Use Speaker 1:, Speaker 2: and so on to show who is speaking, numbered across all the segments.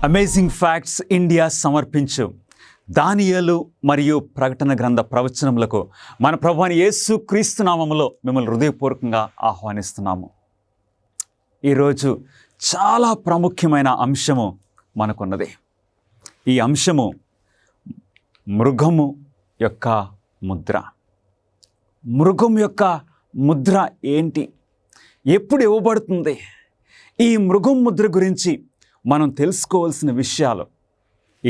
Speaker 1: Amazing facts India సమర్పించు దానియేలు మరియు ప్రకటన గ్రంథ ప్రవచనములకు మన ప్రభువైన యేసు క్రీస్తు నామములో మిమ్మల్ని హృదయపూర్వకంగా ఆహ్వానిస్తున్నాము. ఈరోజు చాలా ప్రాముఖ్యమైన అంశము మనకున్నది. ఈ అంశము మృగము యొక్క ముద్ర. మృగం యొక్క ముద్ర ఏంటి? ఎప్పుడు ఇవ్వబడుతుంది? ఈ మృగం ముద్ర గురించి మనం తెలుసుకోవాల్సిన విషయాలు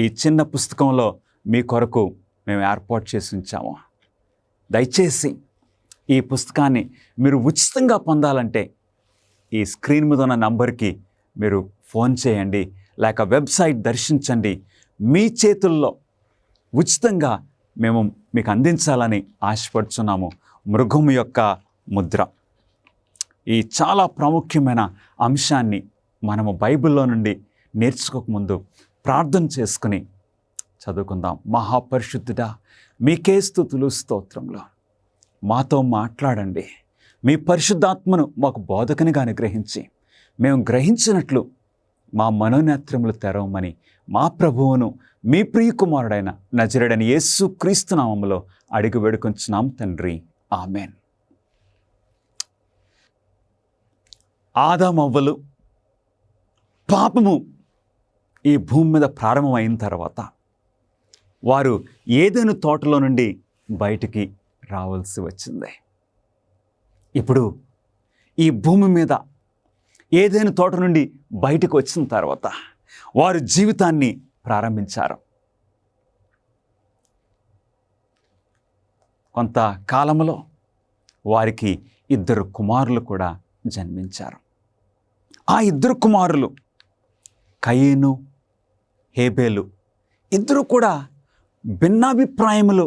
Speaker 1: ఈ చిన్న పుస్తకంలో మీ కొరకు మేము ఏర్పాటు చేసి ఉంచాము. దయచేసి ఈ పుస్తకాన్ని మీరు ఉచితంగా పొందాలంటే ఈ స్క్రీన్ మీద ఉన్న నంబర్కి మీరు ఫోన్ చేయండి, లేక వెబ్సైట్ దర్శించండి. మీ చేతుల్లో ఉచితంగా మేము మీకు అందించాలని ఆశపడుచున్నాము. మృగం యొక్క ముద్ర. ఈ చాలా ప్రాముఖ్యమైన అంశాన్ని మనము బైబిల్లో నుండి నేర్చుకోకముందు ప్రార్థన చేసుకుని చదువుకుందాం. మహాపరిశుద్ధుడా, మీకే స్తుతులు స్తోత్రములు. మాతో మాట్లాడండి. మీ పరిశుద్ధాత్మను మాకు బోధకునిగా అనుగ్రహించి మేము గ్రహించినట్లు మా మనోనేత్రములు తెరవమని మా ప్రభువును మీ ప్రియకుమారుడైన నజరేయుడైన యేసు క్రీస్తు నామములో అడిగి వేడుకొంచున్నాం తండ్రి, ఆమెన్. ఆదామవ్వలు పాపము ఈ భూమి మీద ప్రారంభమైన తర్వాత వారు ఏదెను తోటలో నుండి బయటికి రావాల్సి వచ్చింది. ఇప్పుడు ఈ భూమి మీద ఏదెను తోట నుండి బయటకు వచ్చిన తర్వాత వారు జీవితాన్ని ప్రారంభించారు. కొంతకాలంలో వారికి 2 కుమారులు కూడా జన్మించారు. ఆ 2 కుమారులు కయీను, హేబేలు, ఇద్దరు కూడా భిన్నాభిప్రాయములు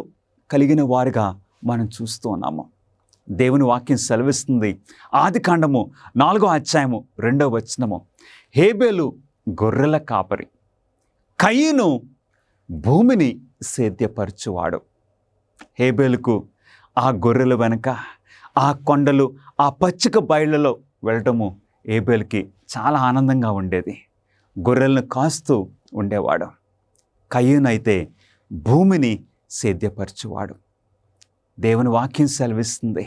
Speaker 1: కలిగిన వారుగా మనం చూస్తూ ఉన్నాము. దేవుని వాక్యం సెలవిస్తుంది. ఆదికాండము 4వ అధ్యాయము 2వ వచనము, హేబేలు గొర్రెల కాపరి, కయీను భూమిని సేద్యపరచువాడు. హేబేలుకు ఆ గొర్రెల వెనక, ఆ కొండలు, ఆ పచ్చిక బయళ్ళలో వెళ్ళటము హేబేలుకి చాలా ఆనందంగా ఉండేది. గొర్రెలను కాస్తూ ఉండేవాడు. కయీను అయితే భూమిని సేద్యపరచువాడు. దేవుని వాక్యం సెలవిస్తుంది,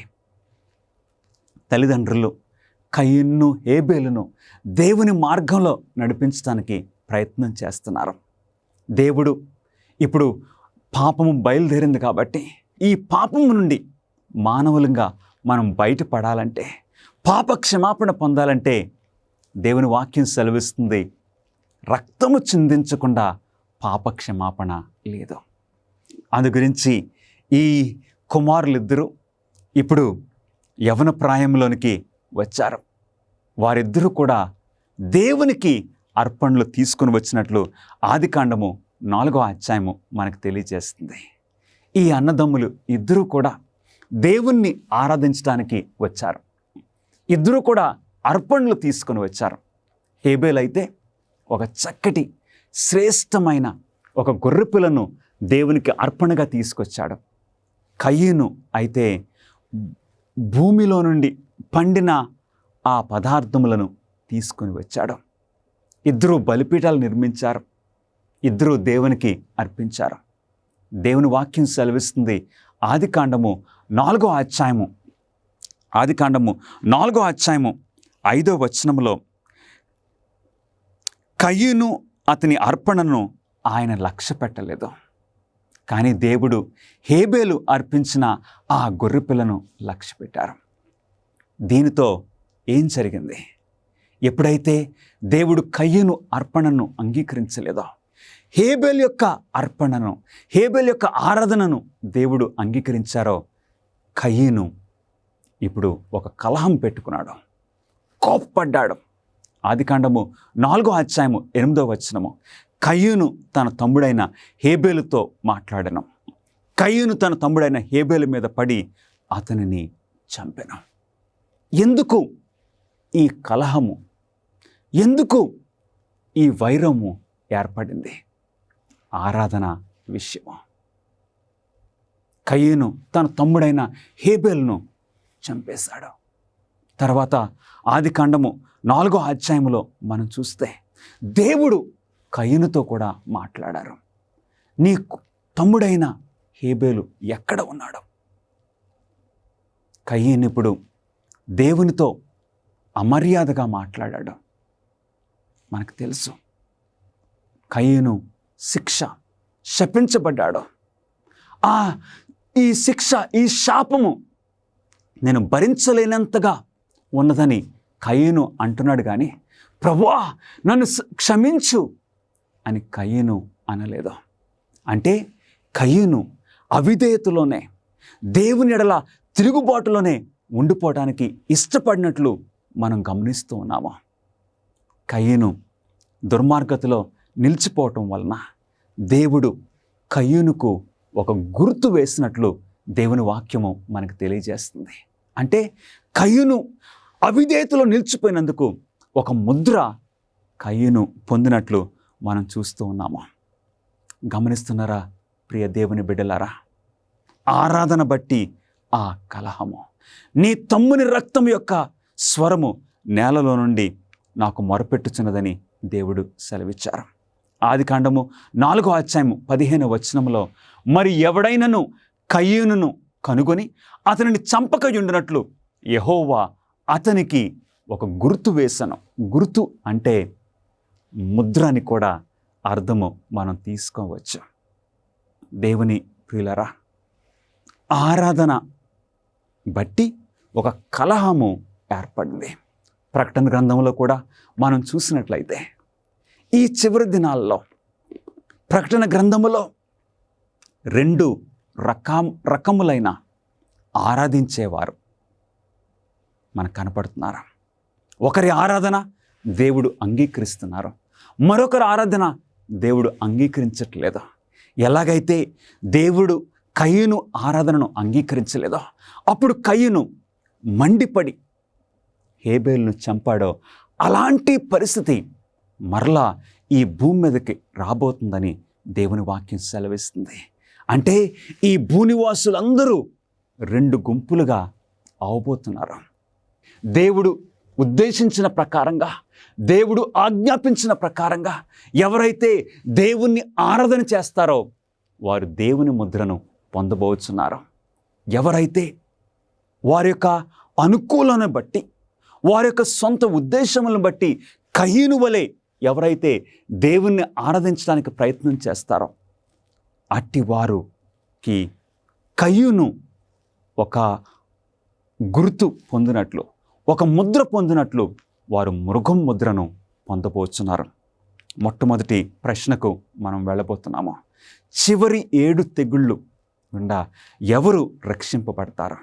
Speaker 1: తల్లిదండ్రులు కయీనును, హేబేలును దేవుని మార్గంలో నడిపించడానికి ప్రయత్నం చేస్తున్నారు. దేవుడు ఇప్పుడు పాపము బయలుదేరింది కాబట్టి ఈ పాపము నుండి మానవులంగా మనం బయటపడాలంటే, పాప క్షమాపణ పొందాలంటే దేవుని వాక్యం సెలవిస్తుంది, రక్తము చిందించకుండా పాప క్షమాపణ లేదు. అందు గురించి ఈ కుమారులిద్దరూ ఇప్పుడు యవ్వన ప్రాయంలోనికి వచ్చారు. వారిద్దరూ కూడా దేవునికి అర్పణలు తీసుకుని వచ్చినట్లు ఆదికాండము 4వ అధ్యాయము మనకు తెలియజేస్తుంది. ఈ అన్నదమ్ములు ఇద్దరూ కూడా దేవుణ్ణి ఆరాధించడానికి వచ్చారు. ఇద్దరూ కూడా అర్పణలు తీసుకొని వచ్చారు. హేబేలు అయితే ఒక చక్కటి శ్రేష్టమైన ఒక గొర్రెపిల్లను దేవునికి అర్పణగా తీసుకొచ్చాడు. కయీను అయితే భూమిలో నుండి పండిన ఆ పదార్థములను తీసుకొని వచ్చాడు. ఇద్దరూ బలిపీఠాలు నిర్మించారు. ఇద్దరూ దేవునికి అర్పించారు. దేవుని వాక్యం సెలవిస్తుంది, ఆదికాండము 4వ అధ్యాయము 5వ వచనములో, కయ్యూను అతని అర్పణను ఆయన లక్ష్య పెట్టలేదు. కానీ దేవుడు హేబేలు అర్పించిన ఆ గొర్రెపిల్లను లక్ష్య పెట్టారు. దీనితో ఏం జరిగింది? ఎప్పుడైతే దేవుడు కయ్యూను అర్పణను అంగీకరించలేదో, హేబేలు యొక్క అర్పణను, హేబేలు యొక్క ఆరాధనను దేవుడు అంగీకరించారో, కయ్యూను ఇప్పుడు ఒక కలహం పెట్టుకున్నాడు, కోప్పడ్డాడు. ఆదికాండము 4:8 కయ్యూను తన తమ్ముడైన హేబేలుతో మాట్లాడెను. కయ్యూను తన తమ్ముడైన హేబేలు మీద పడి అతనిని చంపెను. ఎందుకు ఈ కలహము, ఎందుకు ఈ వైరము ఏర్పడింది? ఆరాధన విషయము. కయ్యూను తన తమ్ముడైన హేబేలును చంపేశాడు. తర్వాత ఆదికాండము 4:4 మనం చూస్తే దేవుడు కయ్యూనుతో కూడా మాట్లాడారు. నీ తమ్ముడైన హేబేలు ఎక్కడ ఉన్నాడు? కయ్యూను ఇప్పుడు దేవునితో అమర్యాదగా మాట్లాడాడు. మనకు తెలుసు కయ్యూను శిక్ష, శపించబడ్డాడు. ఈ శిక్ష, ఈ శాపము నేను భరించలేనంతగా ఉన్నదని కయ్యూను అంటున్నాడు. కానీ ప్రభువా నన్ను క్షమించు అని కయ్యూను అనలేదు. అంటే కయ్యూను అవిధేయతలోనే, దేవుని ఎడల తిరుగుబాటులోనే ఉండిపోవడానికి ఇష్టపడినట్లు మనం గమనిస్తూ ఉన్నాము. కయ్యూను దుర్మార్గతలో నిలిచిపోవటం వలన దేవుడు కయ్యూనుకు ఒక గుర్తు వేసినట్లు దేవుని వాక్యము మనకు తెలియజేస్తుంది. అంటే కయ్యూను అవిధేయతలో నిలిచిపోయినందుకు ఒక ముద్ర కయ్యూను పొందినట్లు మనం చూస్తూ ఉన్నాము. గమనిస్తున్నారా ప్రియ దేవుని బిడ్డలారా? ఆరాధన బట్టి ఆ కలహము, నీ తమ్ముని రక్తం యొక్క స్వరము నేలలో నుండి నాకు మొరపెట్టుచున్నదని దేవుడు సెలవిచ్చారు. ఆదికాండము 4:15 మరి ఎవడైనను కయ్యూనును కనుగొని అతనిని చంపకయుండినట్లు యెహోవా అతనికి ఒక గుర్తు వేసను. గుర్తు అంటే ముద్ర అని కూడా అర్థము మనం తీసుకోవచ్చు. దేవుని ప్రియులరా, ఆరాధన బట్టి ఒక కలహము ఏర్పడింది. ప్రకటన గ్రంథంలో కూడా మనం చూసినట్లయితే ఈ చివరి దినాల్లో ప్రకటన గ్రంథములో 2 రకములైన ఆరాధించేవారు మనకు కనపడుతున్నారు. ఒకరి ఆరాధన దేవుడు అంగీకరిస్తున్నారు, మరొకరి ఆరాధన దేవుడు అంగీకరించట్లేదు. ఎలాగైతే దేవుడు కయ్యూను ఆరాధనను అంగీకరించలేదో అప్పుడు కయ్యూను మండిపడి హేబేలును చంపాడో, అలాంటి పరిస్థితి మరలా ఈ భూమి మీదకి రాబోతుందని దేవుని వాక్యం సెలవిస్తుంది. అంటే ఈ భూనివాసులందరూ 2 గుంపులుగా అవబోతున్నారు. దేవుడు ఉద్దేశించిన ప్రకారంగా, దేవుడు ఆజ్ఞాపించిన ప్రకారంగా ఎవరైతే దేవుణ్ణి ఆరాధన చేస్తారో వారు దేవుని ముద్రను పొందబోతున్నారు. ఎవరైతే వారి యొక్క అనుకూలను బట్టి, వారి యొక్క సొంత ఉద్దేశములను బట్టి కయ్యూను వలె ఎవరైతే దేవుణ్ణి ఆరాధించడానికి ప్రయత్నం చేస్తారో అట్టి వారికి కయ్యూను ఒక గుర్తు పొందినట్లు, ఒక ముద్ర పొందినట్లు వారు మృగం ముద్రను పొందబోతున్నారు. మొట్టమొదటి ప్రశ్నకు మనం వెళ్ళబోతున్నాము. చివరి 7 తెగుళ్ళు గుండా ఎవరు రక్షింపబడతారు?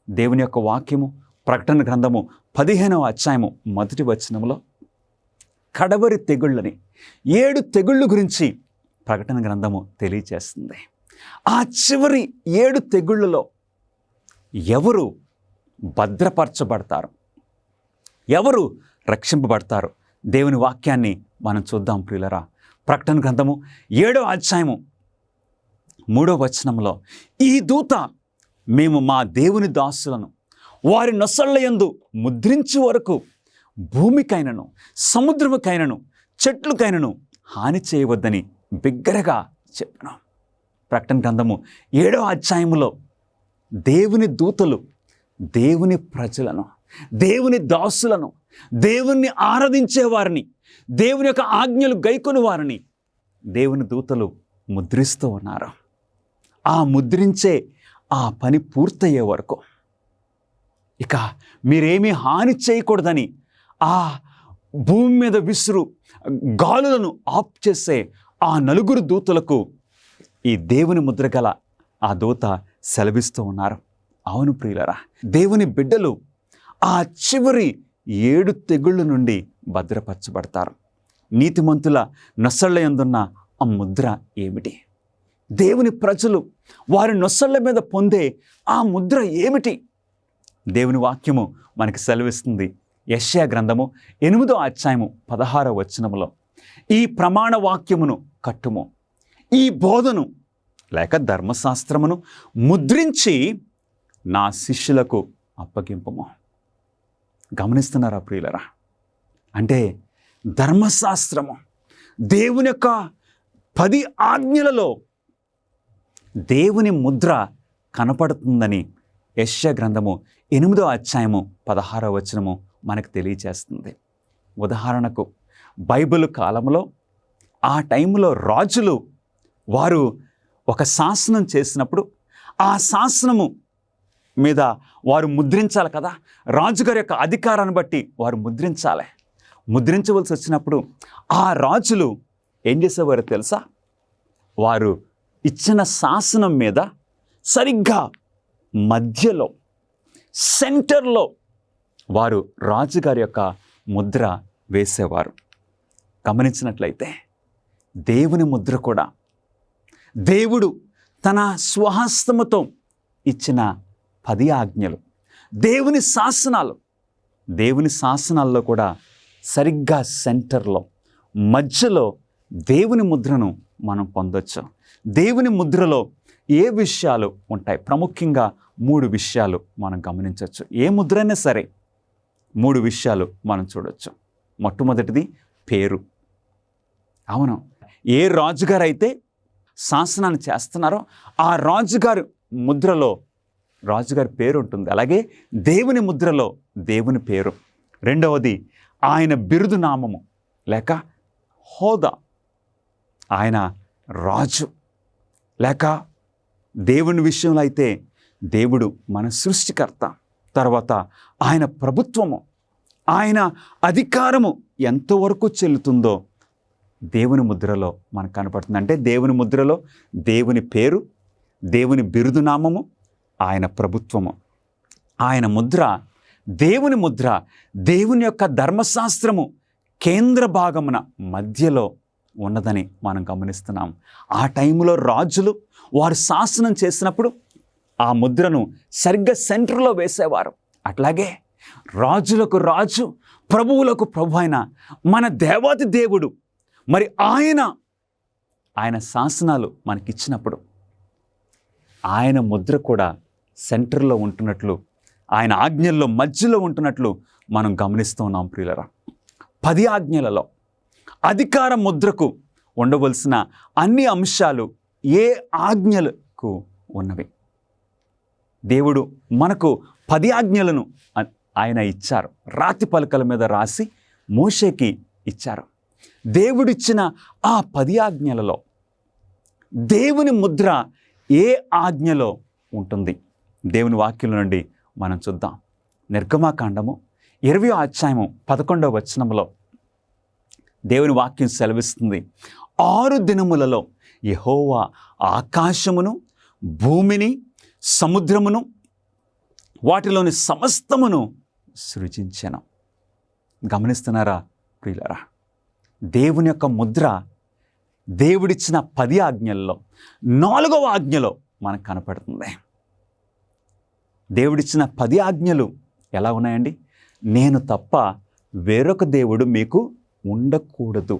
Speaker 1: దేవుని యొక్క వాక్యము ప్రకటన గ్రంథము 15:1 కడవరి తెగుళ్ళని, 7 తెగుళ్ళు గురించి ప్రకటన గ్రంథము తెలియజేస్తుంది. ఆ చివరి 7 తెగుళ్ళలో ఎవరు భద్రపరచబడతారు, ఎవరు రక్షింపబడతారు? దేవుని వాక్యాన్ని మనం చూద్దాం ప్రియులరా. ప్రకటన గ్రంథము 7:3 ఈ దూత మేము మా దేవుని దాసులను వారి నొసళ్ళయందు ముద్రించి వరకు భూమికైనను సముద్రముకైనను చెట్లుకైనను హాని చేయవద్దని బిగ్గరగా చెప్పాను. ప్రకటన గ్రంథము 7:3 దేవుని దూతలు దేవుని ప్రజలను, దేవుని దాసులను, దేవుణ్ణి ఆరాధించే వారిని, దేవుని యొక్క ఆజ్ఞలు గైకొని వారిని దేవుని దూతలు ముద్రిస్తూ ఉన్నారు. ఆ ముద్రించే ఆ పని పూర్తయ్యే వరకు ఇక మీరేమీ హాని చేయకూడదని ఆ భూమి మీద విసురు గాలులను ఆఫ్ చేసే ఆ 4 దూతలకు ఈ దేవుని ముద్ర గల ఆ దూత సెలవిస్తూ ఉన్నారు. అవును ప్రియులరా, దేవుని బిడ్డలు ఆ చివరి 7 తెగుళ్ళ నుండి భద్రపరచబడతారు. నీతిమంతుల నొసళ్ళ యందున్న ఆ ముద్ర ఏమిటి? దేవుని ప్రజలు వారి నొసళ్ళ మీద పొందే ఆ ముద్ర ఏమిటి? దేవుని వాక్యము మనకి సెలవిస్తుంది. యెషయా గ్రంథము 8వ అధ్యాయము 16వ వచనములో, ఈ ప్రమాణ వాక్యమును కట్టుము, ఈ బోధను లేక ధర్మశాస్త్రమును ముద్రించి నా శిష్యులకు అప్పగింపము. గమనిస్తున్నారా ప్రియులరా? అంటే ధర్మశాస్త్రము, దేవుని యొక్క 10 ఆజ్ఞలలో దేవుని ముద్ర కనపడుతుందని యెషయా గ్రంథము 8వ అధ్యాయము 16వ వచనము మనకు తెలియజేస్తుంది. ఉదాహరణకు బైబిల్ కాలంలో ఆ టైంలో రాజులు వారు ఒక శాసనం చేసినప్పుడు ఆ శాసనము మీద వారు ముద్రించాలి కదా. రాజుగారి యొక్క అధికారాన్ని బట్టి వారు ముద్రించాలి. ముద్రించవలసి వచ్చినప్పుడు ఆ రాజులు ఏం చేసేవారో తెలుసా? వారు ఇచ్చిన శాసనం మీద సరిగ్గా మధ్యలో సెంటర్లో వారు రాజుగారి యొక్క ముద్ర వేసేవారు. గమనించినట్లయితే దేవుని ముద్ర కూడా దేవుడు తన స్వహస్తముతో ఇచ్చిన 10 ఆజ్ఞలు, దేవుని శాసనాలు, దేవుని శాసనాల్లో కూడా సరిగ్గా సెంటర్లో మధ్యలో దేవుని ముద్రను మనం పొందొచ్చు. దేవుని ముద్రలో ఏ విషయాలు ఉంటాయి? ప్రాముఖ్యంగా 3 విషయాలు మనం గమనించవచ్చు. ఏ ముద్ర అయినా సరే 3 విషయాలు మనం చూడొచ్చు. మొట్టమొదటిది పేరు. అవును, ఏ రాజుగారు అయితే శాసనాన్ని చేస్తున్నారో ఆ రాజుగారి ముద్రలో రాజుగారి పేరు ఉంటుంది. అలాగే దేవుని ముద్రలో దేవుని పేరు. రెండవది ఆయన బిరుదు నామము లేక హోదా. ఆయన రాజు లేక దేవుని విషయంలో అయితే దేవుడు మన సృష్టికర్త. తర్వాత ఆయన ప్రభుత్వము, ఆయన అధికారము ఎంతవరకు చెల్లుతుందో దేవుని ముద్రలో మనకు కనపడుతుంది. అంటే దేవుని ముద్రలో దేవుని పేరు, దేవుని బిరుదునామము, ఆయన ప్రభుత్వము. ఆయన ముద్ర, దేవుని ముద్ర, దేవుని యొక్క ధర్మశాస్త్రము కేంద్ర భాగమున మధ్యలో ఉన్నదని మనం గమనిస్తున్నాం. ఆ టైంలో రాజులు వారు శాసనం చేసినప్పుడు ఆ ముద్రను సరిగ్గా సెంటర్లో వేసేవారు. అట్లాగే రాజులకు రాజు, ప్రభువులకు ప్రభు అయిన మన దేవాది దేవుడు మరి ఆయన శాసనాలు మనకిచ్చినప్పుడు ఆయన ముద్ర కూడా సెంటర్లో ఉంటున్నట్లు, ఆయన ఆజ్ఞల్లో మధ్యలో ఉంటున్నట్లు మనం గమనిస్తూ ఉన్నాం ప్రియులరా. 10 ఆజ్ఞలలో అధికార ముద్రకు ఉండవలసిన అన్ని అంశాలు ఏ ఆజ్ఞలకు ఉన్నవి? దేవుడు మనకు 10 ఆజ్ఞలను ఆయన ఇచ్చారు. రాతి పలకల మీద రాసి మోషేకి ఇచ్చారు. దేవుడిచ్చిన ఆ 10 ఆజ్ఞలలో దేవుని ముద్ర ఏ ఆజ్ఞలో ఉంటుంది? దేవుని వాక్యం నుండి మనం చూద్దాం. నిర్గమాకాండము 20వ అధ్యాయము 11వ వచనంలో దేవుని వాక్యం సెలవిస్తుంది. 6 దినములలో యెహోవా ఆకాశమును, భూమిని, సముద్రమును, వాటిలోని సమస్తమును సృజించెను. గమనిస్తున్నారా ప్రియులారా? దేవుని యొక్క ముద్ర దేవుడిచ్చిన 10 ఆజ్ఞల్లో 4వ ఆజ్ఞలో మనకు కనపడుతుంది. దేవుడిచ్చిన 10 ఆజ్ఞలు ఎలా ఉన్నాయండి? నేను తప్ప వేరొక దేవుడు మీకు ఉండకూడదు.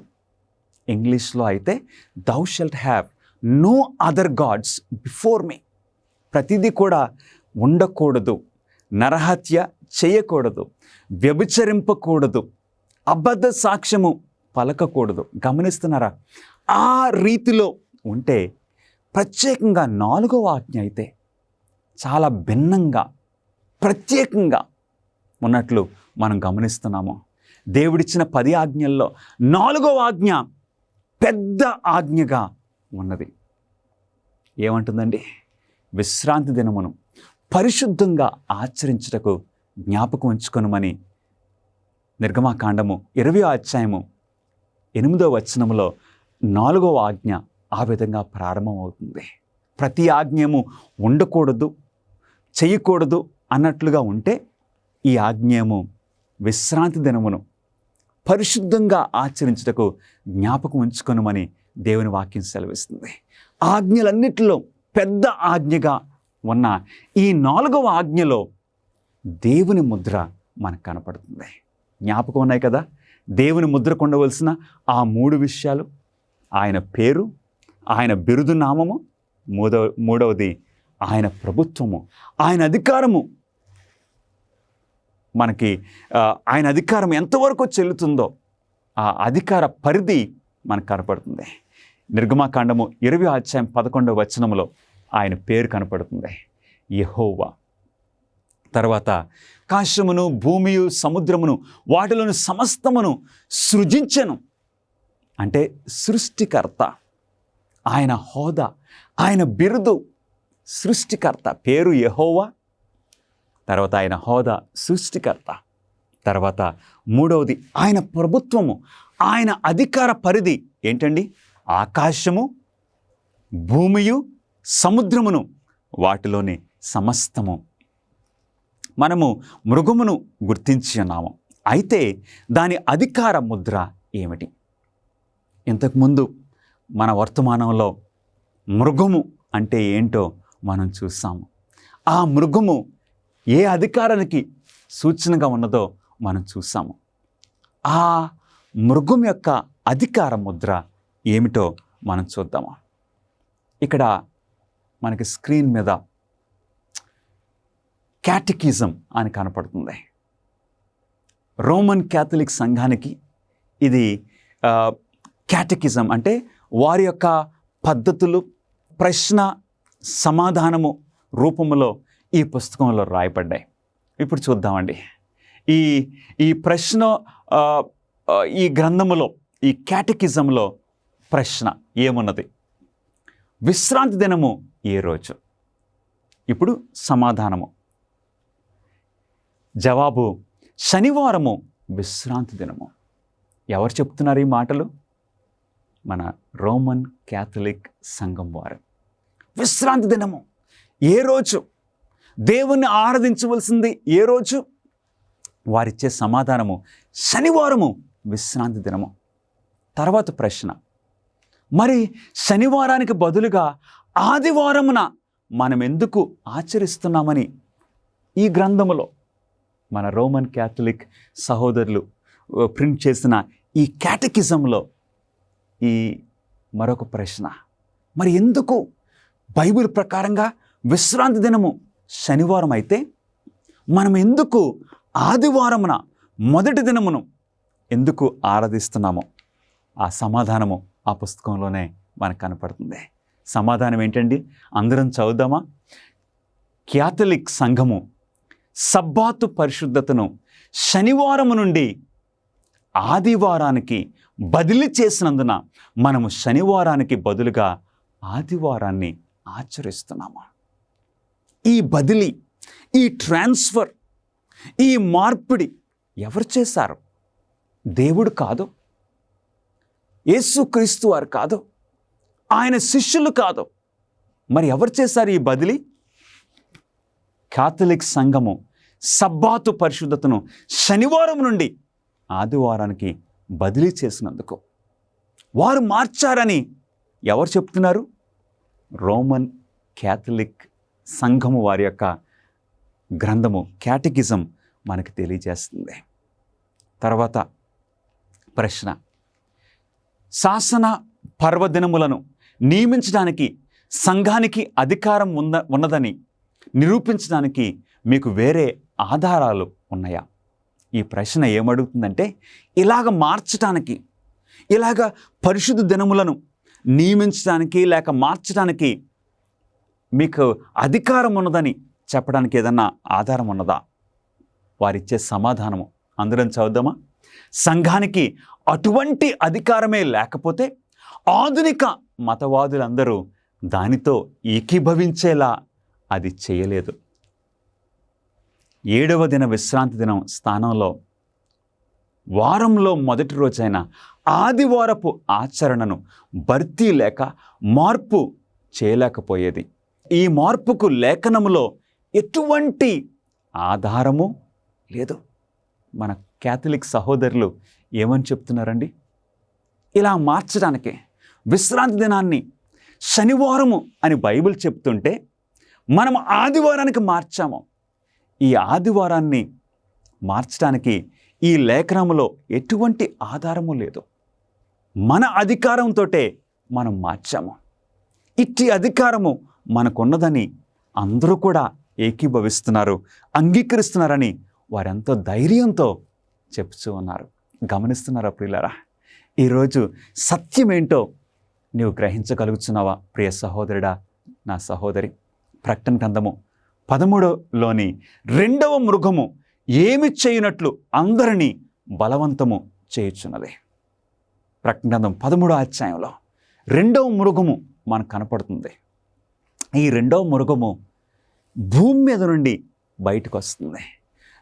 Speaker 1: ఇంగ్లీష్లో అయితే thou shalt have no other gods before me. ప్రతిదీ కూడా ఉండకూడదు. నరహత్య చేయకూడదు, వ్యభిచరింపకూడదు, అబద్ధ సాక్ష్యము పలకకూడదు. గమనిస్తున్నారా? ఆ రీతిలో ఉంటే ప్రత్యేకంగా 4వ ఆజ్ఞ అయితే చాలా భిన్నంగా ప్రత్యేకంగా ఉన్నట్లు మనం గమనిస్తున్నాము. దేవుడిచ్చిన 10 ఆజ్ఞల్లో 4వ ఆజ్ఞ పెద్ద ఆజ్ఞగా ఉన్నది. ఏమంటుందండి? విశ్రాంతి దినమును పరిశుద్ధంగా ఆచరించుటకు జ్ఞాపకం ఉంచుకొనుమని నిర్గమాకాండము 20వ అధ్యాయము 8వ వచనములో 4వ ఆజ్ఞ ఆ విధంగా ప్రారంభమవుతుంది. ప్రతి ఆజ్ఞము ఉండకూడదు, చేయకూడదు అన్నట్లుగా ఉంటే ఈ ఆజ్ఞము విశ్రాంతి దినమును పరిశుద్ధంగా ఆచరించుటకు జ్ఞాపకం ఉంచుకొనుమని దేవుని వాక్యం సెలవిస్తుంది. ఆజ్ఞలన్నిటిలో పెద్ద ఆజ్ఞగా ఉన్న ఈ 4వ ఆజ్ఞలో దేవుని ముద్ర మనకు కనపడుతుంది. జ్ఞాపకం ఉన్నాయి కదా, దేవుని ముద్రకు ఉండవలసిన ఆ 3 విషయాలు: ఆయన పేరు, ఆయన బిరుదు నామము, మూడవది ఆయన ప్రభుత్వము, ఆయన అధికారము. మనకి ఆయన అధికారం ఎంతవరకు చెల్లుతుందో ఆ అధికార పరిధి మనకు కనపడుతుంది. నిర్గమాకాండము 20వ అధ్యాయం 11వ వచనములో ఆయన పేరు కనపడుతుంది, యెహోవా. తర్వాత ఆకాశమును, భూమియు, సముద్రమును, వాటిలోని సమస్తమును సృజించెను అంటే సృష్టికర్త. ఆయన హోదా, ఆయన బిరుదు సృష్టికర్త. పేరు యెహోవా, తర్వాత ఆయన హోదా సృష్టికర్త. తర్వాత మూడవది ఆయన ప్రభుత్వము, ఆయన అధికార పరిధి ఏంటండి? ఆకాశము, భూమియు, సముద్రమును, వాటిలోని సమస్తము. మనము మృగమును గుర్తించి ఉన్నాము. అయితే దాని అధికార ముద్ర ఏమిటి? ఇంతకుముందు మన వర్తమానంలో మృగము అంటే ఏంటో మనం చూసాము. ఆ మృగము ఏ అధికారానికి సూచనగా ఉన్నదో మనం చూసాము. ఆ మృగం యొక్క అధికార ముద్ర ఏమిటో మనం చూద్దాము. ఇక్కడ మనకి స్క్రీన్ మీద క్యాటకిజం అని కనపడుతుంది. రోమన్ క్యాథలిక్ సంఘానికి ఇది క్యాటకిజం అంటే వారి యొక్క పద్ధతులు, ప్రశ్న సమాధానము రూపంలో ఈ పుస్తకంలో రాయబడ్డాయి. ఇప్పుడు చూద్దామండి. ఈ ప్రశ్న ఈ గ్రంథములో, ఈ క్యాటకిజంలో ప్రశ్న ఏమున్నది? విశ్రాంతి దినము ఏ రోజు? ఇప్పుడు సమాధానము, జవాబు శనివారము విశ్రాంతి దినము. ఎవరు చెప్తున్నారు ఈ మాటలు? మన రోమన్ క్యాథలిక్ సంఘం వారు. విశ్రాంతి దినము ఏ రోజు? దేవుణ్ణి ఆరాధించవలసింది ఏ రోజు? వారిచ్చే సమాధానము శనివారము విశ్రాంతి దినము. తర్వాత ప్రశ్న, మరి శనివారానికి బదులుగా ఆదివారమున మనం ఎందుకు ఆచరిస్తున్నామని ఈ గ్రంథములో మన రోమన్ క్యాథలిక్ సహోదరులు ప్రింట్ చేసిన ఈ క్యాటకిజంలో ఈ మరొక ప్రశ్న, మరి ఎందుకు బైబిల్ ప్రకారంగా విశ్రాంతి దినము శనివారం అయితే మనం ఎందుకు ఆదివారమున మొదటి దినమును ఎందుకు ఆరాధిస్తున్నామో ఆ సమాధానము ఆ పుస్తకంలోనే మనకు కనపడుతుంది. సమాధానం ఏంటండి? అందరం చదువుదామా? క్యాథలిక్ సంఘము సబ్బాతు పరిశుద్ధతను శనివారము నుండి ఆదివారానికి బదిలీ చేసినందున మనము శనివారానికి బదులుగా ఆదివారాన్ని ఆచరిస్తున్నాము. ఈ బదిలీ, ఈ ట్రాన్స్ఫర్, ఈ మార్పిడి ఎవరు చేశారు? దేవుడు కాదు, యేసుక్రీస్తు వారు కాదు, ఆయన శిష్యులు కాదు. మరి ఎవరు చేశారు ఈ బదిలీ? క్యాథలిక్ సంఘము సబ్బాతు పరిశుద్ధతను శనివారం నుండి ఆదివారానికి బదిలీ చేసినందుకు వారు మార్చారని ఎవరు చెప్తున్నారు? రోమన్ క్యాథలిక్ సంఘము వారి యొక్క గ్రంథము క్యాటకిజం మనకు తెలియజేస్తుంది. తర్వాత ప్రశ్న, శాసన పర్వదినములను నియమించడానికి సంఘానికి అధికారం ఉన్నదని నిరూపించడానికి మీకు వేరే ఆధారాలు ఉన్నాయా? ఈ ప్రశ్న ఏమడుగుతుందంటే, ఇలాగ మార్చడానికి, ఇలాగ పరిశుద్ధ దినములను నియమించడానికి లేక మార్చడానికి మీకు అధికారం ఉన్నదని చెప్పడానికి ఏదన్నా ఆధారం ఉన్నదా? వారిచ్చే సమాధానము అందరం చదువుదామా? సంఘానికి అటువంటి అధికారమే లేకపోతే ఆధునిక మతవాదులందరూ దానితో ఏకీభవించేలా అది చేయలేదు. 7వ దిన విశ్రాంతి దినం స్థానంలో వారంలో మొదటి రోజైన ఆదివారపు ఆచరణను భర్తీ లేక మార్పు చేయలేకపోయేది. ఈ మార్పుకు లేఖనములో ఎటువంటి ఆధారము లేదు. మన క్యాథలిక్ సహోదరులు ఏమని చెప్తున్నారండి? ఇలా మార్చడానికి విశ్రాంతి దినాన్ని శనివారము అని బైబిల్ చెప్తుంటే మనం ఆదివారానికి మార్చాము. ఈ ఆదివారాన్ని మార్చడానికి ఈ లేఖనములో ఎటువంటి ఆధారము లేదు. మన అధికారంతో మనం మార్చాము. ఇట్టి అధికారము మనకున్నదని అందరూ కూడా ఏకీభవిస్తున్నారు, అంగీకరిస్తున్నారని వారెంతో ధైర్యంతో చెప్తూ ఉన్నారు. గమనిస్తున్నారా ప్రియులారా? ఈరోజు సత్యమేంటో నీవు గ్రహించగలుగుతున్నావా ప్రియ సహోదరుడా, నా సహోదరి? ప్రకటన గ్రంథము 13లోని 2వ మృగము ఏమి చేయనట్లు అందరినీ బలవంతము చేయుచున్నది. ప్రకటన గ్రంథం 13వ అధ్యాయంలో 2వ మృగము మనకు కనపడుతుంది. ఈ 2వ మృగము భూమి మీద నుండి బయటకు వస్తుంది.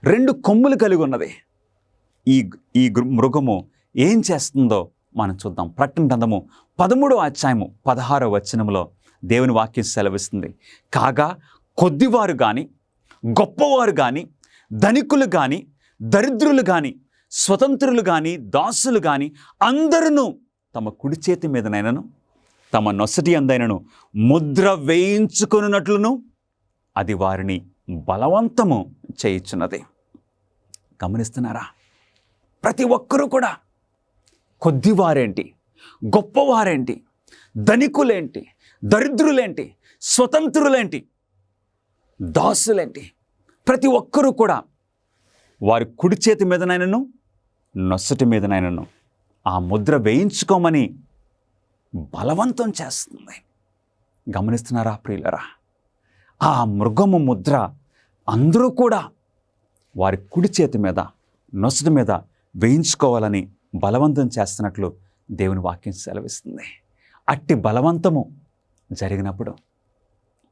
Speaker 1: 2 కొమ్ములు కలిగి ఉన్నది. ఈ మృగము ఏం చేస్తుందో మనం చూద్దాం. ప్రకటన గ్రంథము 13వ అధ్యాయము 16వ వచనంలో దేవుని వాక్యం సెలవిస్తుంది. కాగా కొద్దివారు కానీ, గొప్పవారు కానీ, ధనికులు కానీ, దరిద్రులు కానీ, స్వతంత్రులు కానీ, దాసులు కానీ అందరూ తమ కుడి చేతి మీదనైనను తమ నొసటి అందైనను ముద్ర వేయించుకొనున్నట్లును అది వారిని బలవంతము చేయుచున్నది. గమనిస్తున్నారా? ప్రతి ఒక్కరూ కూడా కొద్దివారేంటి, గొప్పవారేంటి, ధనికులేంటి, దరిద్రులేంటి, స్వతంత్రులేంటి, దాసులేంటి, ప్రతి ఒక్కరూ కూడా వారి కుడి చేతి మీదనైనను నొసటి మీదనైనను ఆ ముద్ర వేయించుకోమని బలవంతం చేస్తుంది. గమనిస్తున్నారా ప్రియులరా? ఆ మృగము ముద్ర అందరూ కూడా వారి కుడి చేతి మీద నొసటి మీద వేయించుకోవాలని బలవంతం చేస్తున్నట్లు దేవుని వాక్యం సెలవిస్తుంది. అట్టి బలవంతము జరిగినప్పుడు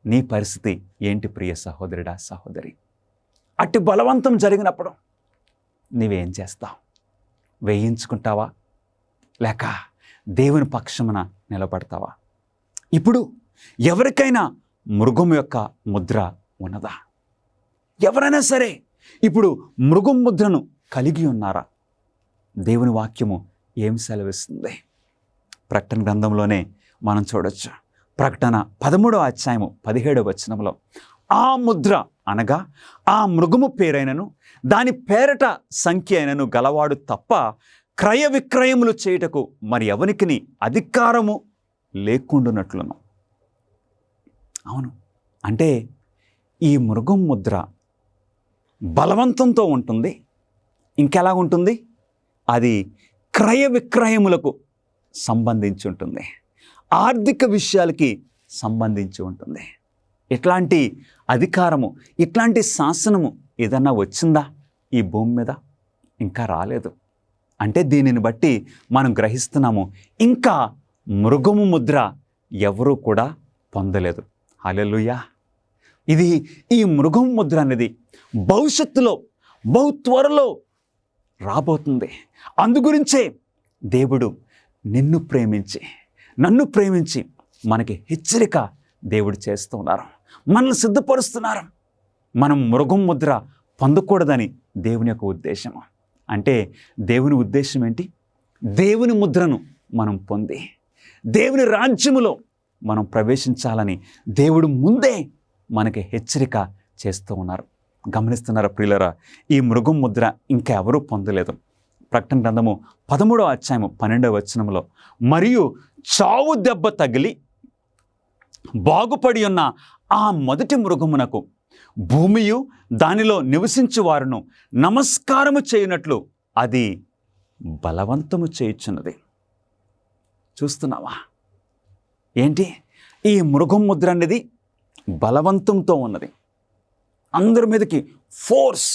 Speaker 1: నీ పరిస్థితి ఏంటి ప్రియ సహోదరుడా, సహోదరి? అట్టి బలవంతం జరిగినప్పుడు నీవేం చేస్తావు? వేయించుకుంటావా లేక దేవుని పక్షమున నిలబడతావా? ఇప్పుడు ఎవరికైనా మృగం యొక్క ముద్ర ఉన్నదా? ఎవరైనా సరే ఇప్పుడు మృగం ముద్రను కలిగి ఉన్నారా? దేవుని వాక్యము ఏం సెలవిస్తుంది? ప్రకటన గ్రంథంలోనే మనం చూడొచ్చు. ప్రకటన 13వ అధ్యాయము 17వ వచనంలో ఆ ముద్ర అనగా ఆ మృగము పేరైనను దాని పేరట సంఖ్య అయినను గలవాడు తప్ప క్రయ విక్రయములు చేయుటకు మరి ఎవనికిని అధికారము లేకుండునట్లును. అవును, అంటే ఈ మృగం ముద్ర బలవంతంతో ఉంటుంది. ఇంకెలా ఉంటుంది? అది క్రయ విక్రయములకు సంబంధించి ఉంటుంది, ఆర్థిక విషయాలకి సంబంధించి ఉంటుంది. ఇట్లాంటి అధికారము, ఇట్లాంటి శాసనము ఏదన్నా వచ్చిందా ఈ భూమి మీద? ఇంకా రాలేదు. అంటే దీనిని బట్టి మనం గ్రహిస్తున్నాము, ఇంకా మృగము ముద్ర ఎవరూ కూడా పొందలేదు. హల్లెలూయా! ఈ మృగం ముద్ర అనేది భవిష్యత్తులో బహు త్వరలో రాబోతుంది. అందుగురించే దేవుడు నిన్ను ప్రేమించి నన్ను ప్రేమించి మనకి హెచ్చరిక దేవుడు చేస్తూ ఉన్నారు, మనల్ని సిద్ధపరుస్తున్నారు. మనం మృగం ముద్ర పొందకూడదని దేవుని యొక్క ఉద్దేశం. అంటే దేవుని ఉద్దేశం ఏంటి? దేవుని ముద్రను మనం పొంది దేవుని రాజ్యములో మనం ప్రవేశించాలని దేవుడు ముందే మనకి హెచ్చరిక చేస్తూ ఉన్నారు. గమనిస్తున్నారా ప్రియులరా? ఈ మృగం ముద్ర ఇంకా ఎవరూ పొందలేదు. ప్రకటన గ్రంథము 13వ అధ్యాయము 12వ వచనంలో మరియు చావు దెబ్బ తగిలి బాగుపడి ఉన్న ఆ మొదటి మృగమునకు భూమియు దానిలో నివసించు వారును నమస్కారము చేయనట్లు అది బలవంతము చేయుచున్నది. చూస్తున్నావా? ఏంటి? ఈ మృగం ముద్ర అనేది బలవంతంతో ఉన్నది. అందరి మీదకి ఫోర్స్,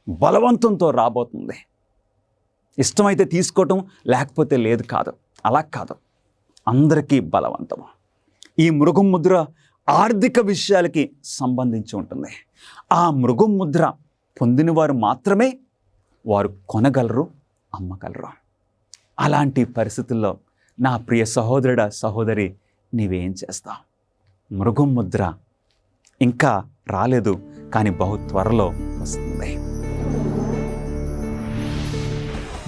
Speaker 1: బలవంతంతో రాబోతుంది. ఇష్టమైతే తీసుకోవటం, లేకపోతే లేదు కాదు. అలా కాదు, అందరికీ బలవంతము. ఈ మృగం ముద్ర ఆర్థిక విషయాలకి సంబంధించి ఉంటుంది. ఆ మృగం ముద్ర పొందిన వారు మాత్రమే వారు కొనగలరు, అమ్మగలరు. అలాంటి పరిస్థితుల్లో నా ప్రియ సహోదరుడా, సహోదరి, నీవేం చేస్తావు? మృగం ముద్ర ఇంకా రాలేదు, కానీ బహు త్వరలో వస్తుంది.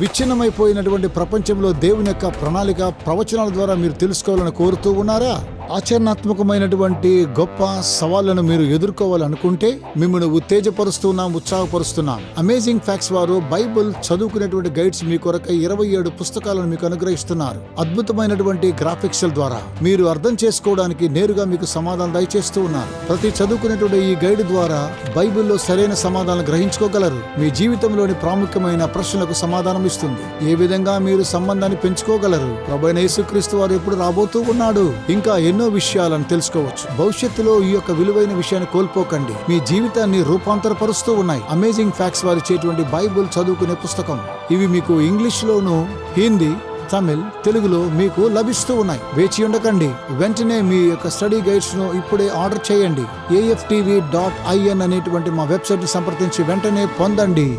Speaker 2: విచ్ఛిన్నమైపోయినటువంటి ప్రపంచంలో దేవుని యొక్క ప్రణాళిక ప్రవచనాల ద్వారా మీరు తెలుసుకోవాలని కోరుతూ ఉన్నారా? ఆచరణాత్మకమైనటువంటి గొప్ప సవాళ్లను మీరు ఎదుర్కోవాలనుకుంటే మిమ్మల్ని ఉత్తేజపరుస్తున్నాం, ఉత్సాహపరుస్తున్నాం. అమేజింగ్ ఫ్యాక్ట్స్ వారు బైబిల్ చదువుకునేటువంటి గైడ్స్ మీ కొరకై 27 పుస్తకాలను మీకు అనుగ్రహిస్తున్నారు. అద్భుతమైనటువంటి గ్రాఫిక్స్ ద్వారా మీరు అర్థం చేసుకోవడానికి నేరుగా మీకు సమాధానం దయచేస్తూ ఉన్నారు. ప్రతి చదువుకునేటువంటి ఈ గైడ్ ద్వారా బైబిల్లో సరైన సమాధానం గ్రహించుకోగలరు. మీ జీవితంలోని ప్రాముఖ్యమైన ప్రశ్నలకు సమాధానం ఇస్తుంది. ఏ విధంగా మీరు సంబంధాన్ని పెంచుకోగలరు, ప్రభువైన యేసుక్రీస్తు వారు ఎప్పుడు రాబోతూ ఉన్నాడు, ఇంకా ఎన్నో విషయాలను తెలుసుకోవచ్చు. భవిష్యత్తులో ఈ యొక్క విలువైన విషయాన్ని కోల్పోకండి. మీ జీవితాన్ని రూపాంతరపరుస్తూ ఉన్నాయి అమేజింగ్ ఫ్యాక్ట్స్ వారు ఇచ్చేటువంటి బైబిల్ చదువుకునే పుస్తకం. ఇవి మీకు ఇంగ్లీష్ లోను, హిందీ, తమిళ్, తెలుగులో మీకు లభిస్తూ ఉన్నాయి. వేచి ఉండకండి, వెంటనే మీ యొక్క స్టడీ గైడ్స్ ను ఇప్పుడే ఆర్డర్ చేయండి. AFTV.in అనేటువంటి మా వెబ్సైట్ ని సంప్రదించి వెంటనే పొందండి.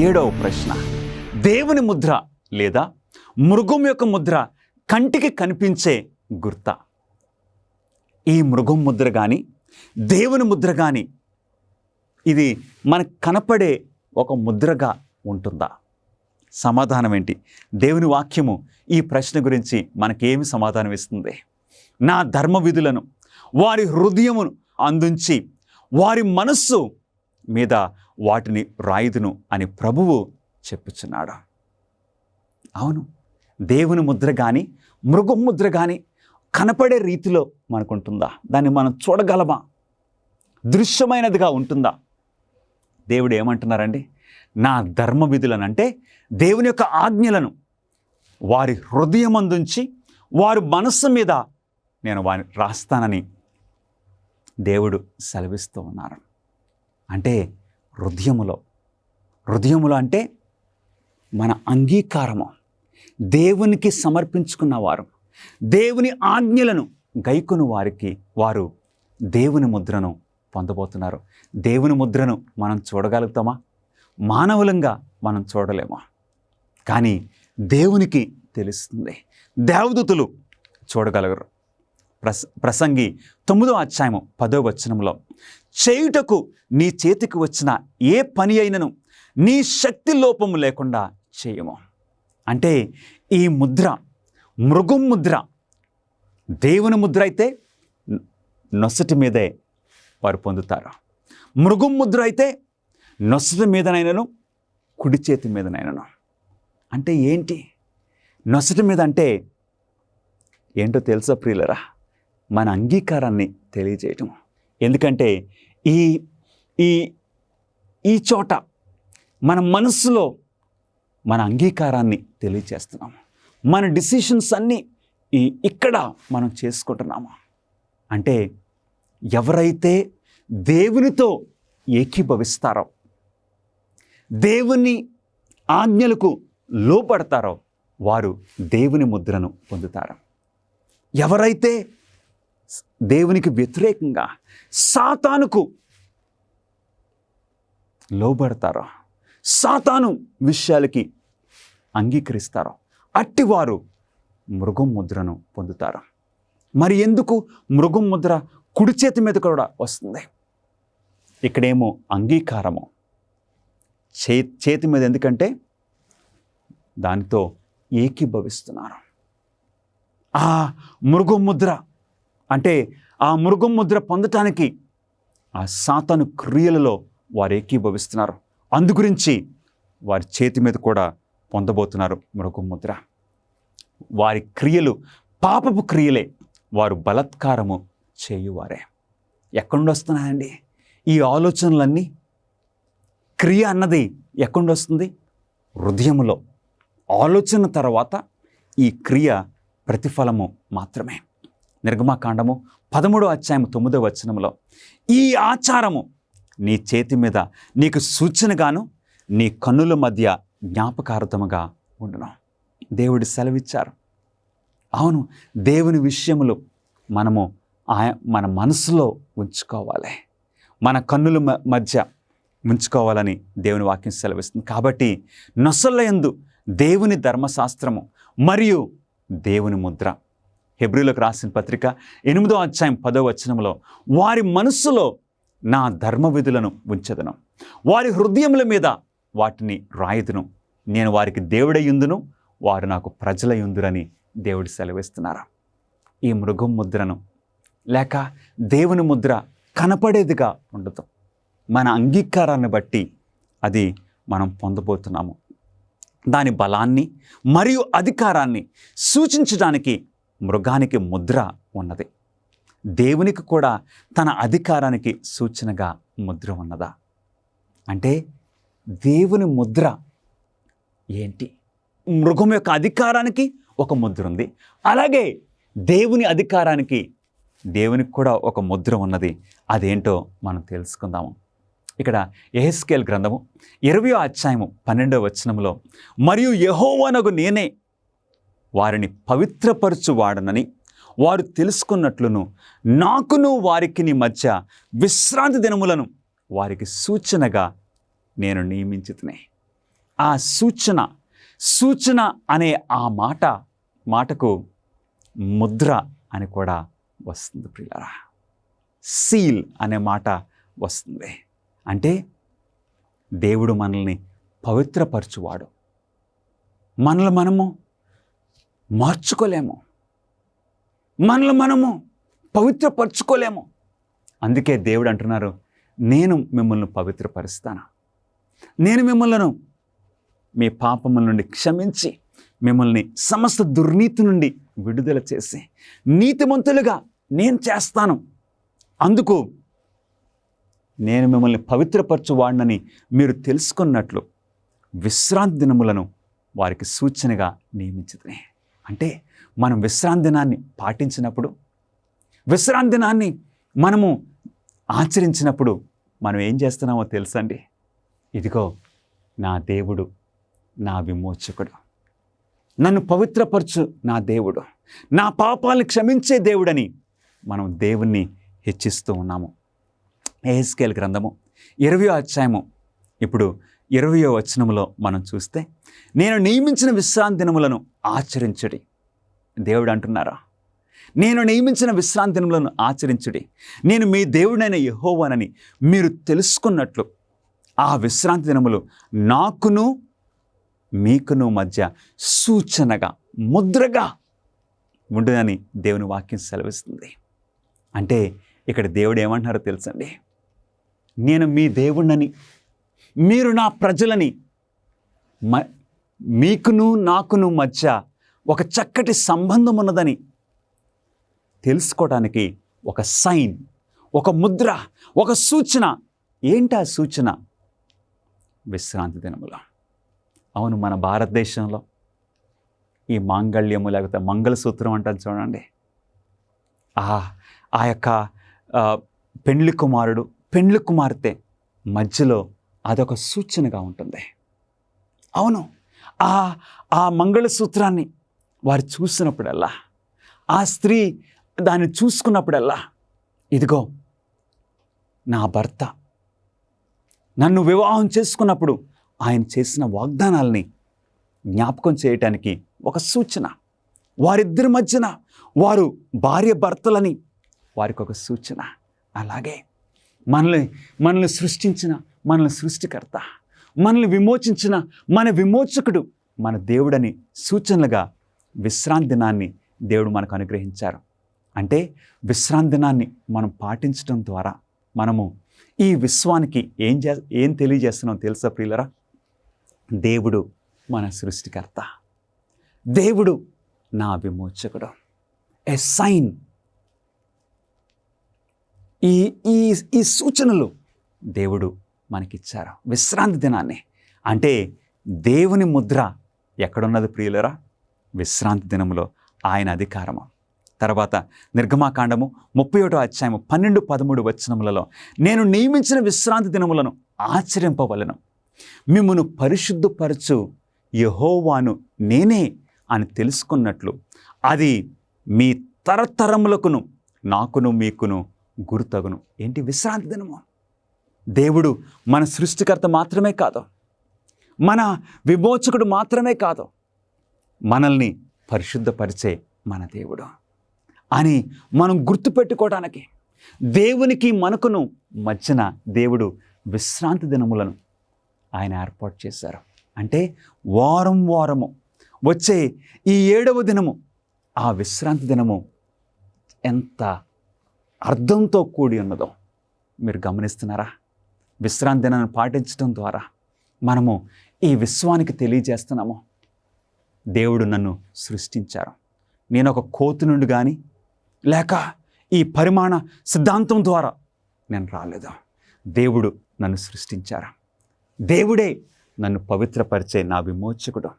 Speaker 1: 7వ ప్రశ్న, దేవుని ముద్ర లేదా మృగం యొక్క ముద్ర కంటికి కనిపించే గుర్త? ఈ మృగం ముద్ర కానీ దేవుని ముద్ర కానీ ఇది మనకు కనపడే ఒక ముద్రగా ఉంటుందా? సమాధానం ఏంటి? దేవుని వాక్యము ఈ ప్రశ్న గురించి మనకేమి సమాధానం ఇస్తుంది? నా ధర్మ విధులను వారి హృదయమును అందించి వారి మనస్సు మీద వాటిని రాయుదును అని ప్రభువు చెప్పుచున్నాడు. అవును, దేవుని ముద్ర కానీ మృగం ముద్ర కానీ కనపడే రీతిలో మనకుంటుందా? దాన్ని మనం చూడగలమా? దృశ్యమైనదిగా ఉంటుందా? దేవుడు ఏమంటున్నారండి? నా ధర్మ విధులను, అంటే దేవుని యొక్క ఆజ్ఞలను వారి హృదయమందుంచి వారి మనస్సు మీద నేను వారిని రాస్తానని దేవుడు సెలవిస్తూ ఉన్నారు. అంటే హృదయములో అంటే మన అంగీకారము, దేవునికి సమర్పించుకున్నవారు, దేవుని ఆజ్ఞలను గైకొను వారికి వారు దేవుని ముద్రను పొందబోతున్నారు. దేవుని ముద్రను మనం చూడగలుగుతామా? మానవులంగా మనం చూడలేమా? కానీ దేవునికి తెలుస్తుంది. దేవదూతలు చూడగలరు. ప్రసంగి 9వ అధ్యాయము 10వ వచనంలో, చేయుటకు నీ చేతికి వచ్చిన ఏ పని అయినను నీ శక్తి లోపము లేకుండా చేయము. అంటే ఈ ముద్ర, మృగం ముద్ర, దేవుని ముద్ర అయితే నొసటి మీదే వారు పొందుతారు. మృగం ముద్ర అయితే నొసటి మీదనైనను కుడి చేతి మీదనైనను. అంటే ఏంటి? నొసటి మీద అంటే ఏంటో తెలుసా ప్రియులరా? మన అంగీకారాన్ని తెలియజేయటం. ఎందుకంటే ఈ ఈ ఈ చోట మన మనస్సులో మన అంగీకారాన్ని తెలియచేస్తున్నాము. మన డిసిషన్స్ అన్నీ ఇక్కడ మనం చేసుకుంటున్నాము. అంటే ఎవరైతే దేవునితో ఏకీభవిస్తారో, దేవుని ఆజ్ఞలకు లోపడతారో వారు దేవుని ముద్రను పొందుతారు. ఎవరైతే దేవునికి వ్యతిరేకంగా సాతానుకు లోబడతారో, సాతాను విషయాలకి అంగీకరిస్తారో అట్టివారు మృగం ముద్రను పొందుతారు. మరి ఎందుకు మృగం ముద్ర కుడి చేతి మీద కూడా వస్తుంది? ఇక్కడేమో అంగీకారము చేతి మీద, ఎందుకంటే దానితో ఏకీభవిస్తున్నారు. ఆ మృగం ముద్ర అంటే ఆ మృగం ముద్ర పొందటానికి ఆ సాతాను క్రియలలో వారు ఏకీభవిస్తున్నారు. అందుగురించి వారి చేతి మీద కూడా పొందబోతున్నారు మృగం ముద్ర. వారి క్రియలు పాపపు క్రియలే, వారు బలాత్కారము చేయువారే. ఎక్కడి నుండి వస్తున్నాయండి ఈ ఆలోచనలన్నీ? క్రియ అన్నది ఎక్కడి నుండి వస్తుంది? హృదయములో. ఆలోచన తర్వాత ఈ క్రియ ప్రతిఫలము మాత్రమే. నిర్గమకాండము 13వ అధ్యాయం 9వ వచనంలో, ఈ ఆచారము నీ చేతి మీద నీకు సూచనగాను నీ కన్నుల మధ్య జ్ఞాపకార్థముగా ఉండును. దేవుడు సెలవిచ్చారు. అవును, దేవుని విషయములు మనము మన మనసులో ఉంచుకోవాలి, మన కన్నుల మధ్య ఉంచుకోవాలని దేవుని వాక్యం సెలవిస్తుంది. కాబట్టి నొసళ్ళ యందు దేవుని ధర్మశాస్త్రము మరియు దేవుని ముద్ర. హెబ్రీయులకు రాసిన పత్రిక 8వ అధ్యాయం 10వ వచనంలో, వారి మనస్సులో నా ధర్మ విధులను ఉంచెదను, వారి హృదయముల మీద వాటిని రాయుదును, నేను వారికి దేవుడయ్యుందును, వారు నాకు ప్రజలయ్యుందురని దేవుడు సెలవిస్తున్నారు. ఈ మృగం ముద్రను లేక దేవుని ముద్ర కనపడేదిగా ఉండదు. మన అంగీకారాన్ని బట్టి అది మనం పొందబోతున్నాము. దాని బలాన్ని మరియు అధికారాన్ని సూచించడానికి మృగానికి ముద్ర ఉన్నది. దేవునికి కూడా తన అధికారానికి సూచనగా ముద్ర ఉన్నదా? అంటే దేవుని ముద్ర ఏంటి? మృగం యొక్క అధికారానికి ఒక ముద్ర ఉంది, అలాగే దేవుని అధికారానికి దేవునికి కూడా ఒక ముద్ర ఉన్నది. అదేంటో మనం తెలుసుకుందాము. ఇక్కడ యెహెజ్కేలు గ్రంథము 20వ అధ్యాయము 12వ వచనంలో, మరియు యెహోవానగు నేనే వారిని పవిత్రపరచువాడనని వారు తెలుసుకున్నట్లును నాకును వారికి మధ్య విశ్రాంతి దినములను వారికి సూచనగా నేను నియమించుతునే. ఆ సూచన అనే ఆ మాటకు ముద్ర అని కూడా వస్తుంది ప్రియులారా. సీల్ అనే మాట వస్తుంది. అంటే దేవుడు మనల్ని పవిత్రపరచువాడు. మనల్ని మనము మార్చుకోలేము, మనల్ని మనము పవిత్రపరచుకోలేము. అందుకే దేవుడు అంటున్నారు, నేను మిమ్మల్ని పవిత్రపరుస్తాను, నేను మిమ్మల్ని మీ పాపముల నుండి క్షమించి మిమ్మల్ని సమస్త దుర్నీతి నుండి విడుదల చేసి నీతిమంతులుగా నేను చేస్తాను. అందుకు నేను మిమ్మల్ని పవిత్రపరచువాడినని మీరు తెలుసుకున్నట్లు విశ్రాంతి దినములను వారికి సూచనగా నియమించుతునే. అంటే మనం విశ్రాంతి దినాన్ని పాటించినప్పుడు, విశ్రాంతి దినాన్ని మనము ఆచరించినప్పుడు మనం ఏం చేస్తున్నామో తెలుసండి? ఇదిగో నా దేవుడు, నా విమోచకుడు, నన్ను పవిత్రపరచు నా దేవుడు, నా పాపాలను క్షమించే దేవుడని మనం దేవుణ్ణి హెచ్చిస్తూ ఉన్నాము. యెహెజ్కేలు గ్రంథము 20వ అధ్యాయము ఇప్పుడు 20వ వచనములో మనం చూస్తే, నేను నియమించిన విశ్రాంతి దినములను ఆచరించుడి. దేవుడు అంటున్నారా, నేను నియమించిన విశ్రాంతి దినములను ఆచరించుడి, నేను మీ దేవుడైన యెహోవానని మీరు తెలుసుకున్నట్లు ఆ విశ్రాంతి దినములు నాకును మీకును మధ్య సూచనగా ముద్రగా ఉండునని దేవుని వాక్యం సెలవిస్తుంది. అంటే ఇక్కడ దేవుడు ఏమంటున్నారో తెలుసండి, నేను మీ దేవుణ్ణని, మీరు నా ప్రజలని, మీకును నాకును మధ్య ఒక చక్కటి సంబంధం ఉన్నదని తెలుసుకోవడానికి ఒక సైన్, ఒక ముద్ర, ఒక సూచన. ఏంటి ఆ సూచన? విశ్రాంతి దినములో. అవును, మన భారతదేశంలో ఈ మాంగళ్యము లేకపోతే మంగళసూత్రం అంటారు చూడండి, ఆ యొక్క పెండ్లి కుమారుడు పెండ్లి కుమార్తె మధ్యలో అదొక సూచనగా ఉంటుంది. అవును, ఆ మంగళసూత్రాన్ని వారు చూసినప్పుడల్లా, ఆ స్త్రీ దాన్ని చూసుకున్నప్పుడల్లా, ఇదిగో నా భర్త నన్ను వివాహం చేసుకున్నప్పుడు ఆయన చేసిన వాగ్దానాల్ని జ్ఞాపకం చేయటానికి ఒక సూచన. వారిద్దరి మధ్యన వారు భార్య భర్తలని వారికి ఒక సూచన. అలాగే మనల్ని సృష్టించిన మనల్ని సృష్టికర్త, మనల్ని విమోచించిన మన విమోచకుడు, మన దేవుడని సూచనలుగా విశ్రాంతి దినాన్ని దేవుడు మనకు అనుగ్రహించారు. అంటే విశ్రాంతి దినాన్ని మనం పాటించడం ద్వారా మనము ఈ విశ్వానికి ఏం తెలియజేస్తున్నాం తెలుసా ప్రియులరా? దేవుడు మన సృష్టికర్త, దేవుడు నా విమోచకుడు. A sign. ఈ సూచనలు దేవుడు మనకిచ్చారు విశ్రాంతి దినాన్ని. అంటే దేవుని ముద్ర ఎక్కడున్నది ప్రియులరా? విశ్రాంతి దినములో ఆయన అధికారము. తర్వాత నిర్గమాకాండము 31వ అధ్యాయము 12-13 వచనములలో, నేను నియమించిన విశ్రాంతి దినములను ఆచరింపవలెను, మిమ్మును పరిశుద్ధపరచు యెహోవాను నేనే అని తెలుసుకున్నట్లు అది మీ తరతరములకును నాకును మీకును గుర్తగును. ఏంటి? విశ్రాంతి దినము. దేవుడు మన సృష్టికర్త మాత్రమే కాదు, మన విమోచకుడు మాత్రమే కాదు, మనల్ని పరిశుద్ధపరిచే మన దేవుడు అని మనం గుర్తుపెట్టుకోవడానికి దేవునికి మనకును మధ్యన దేవుడు విశ్రాంతి దినములను ఆయన ఏర్పాటు చేశారు. అంటే వారం వారము వచ్చే ఈ 7వ దినము, ఆ విశ్రాంతి దినము ఎంత అర్థంతో కూడి ఉన్నదో మీరు గమనిస్తున్నారా? విశ్రాంతి దినాన్ని పాటించడం ద్వారా మనము ఈ విశ్వానికి తెలియజేస్తున్నాము, దేవుడు నన్ను సృష్టించారు. నేను ఒక కోతి నుండి కానీ లేక ఈ పరిమాణ సిద్ధాంతం ద్వారా నేను రాలేదు. దేవుడు నన్ను సృష్టించారు. దేవుడే నన్ను పవిత్రపరిచే నా విమోచకుడు.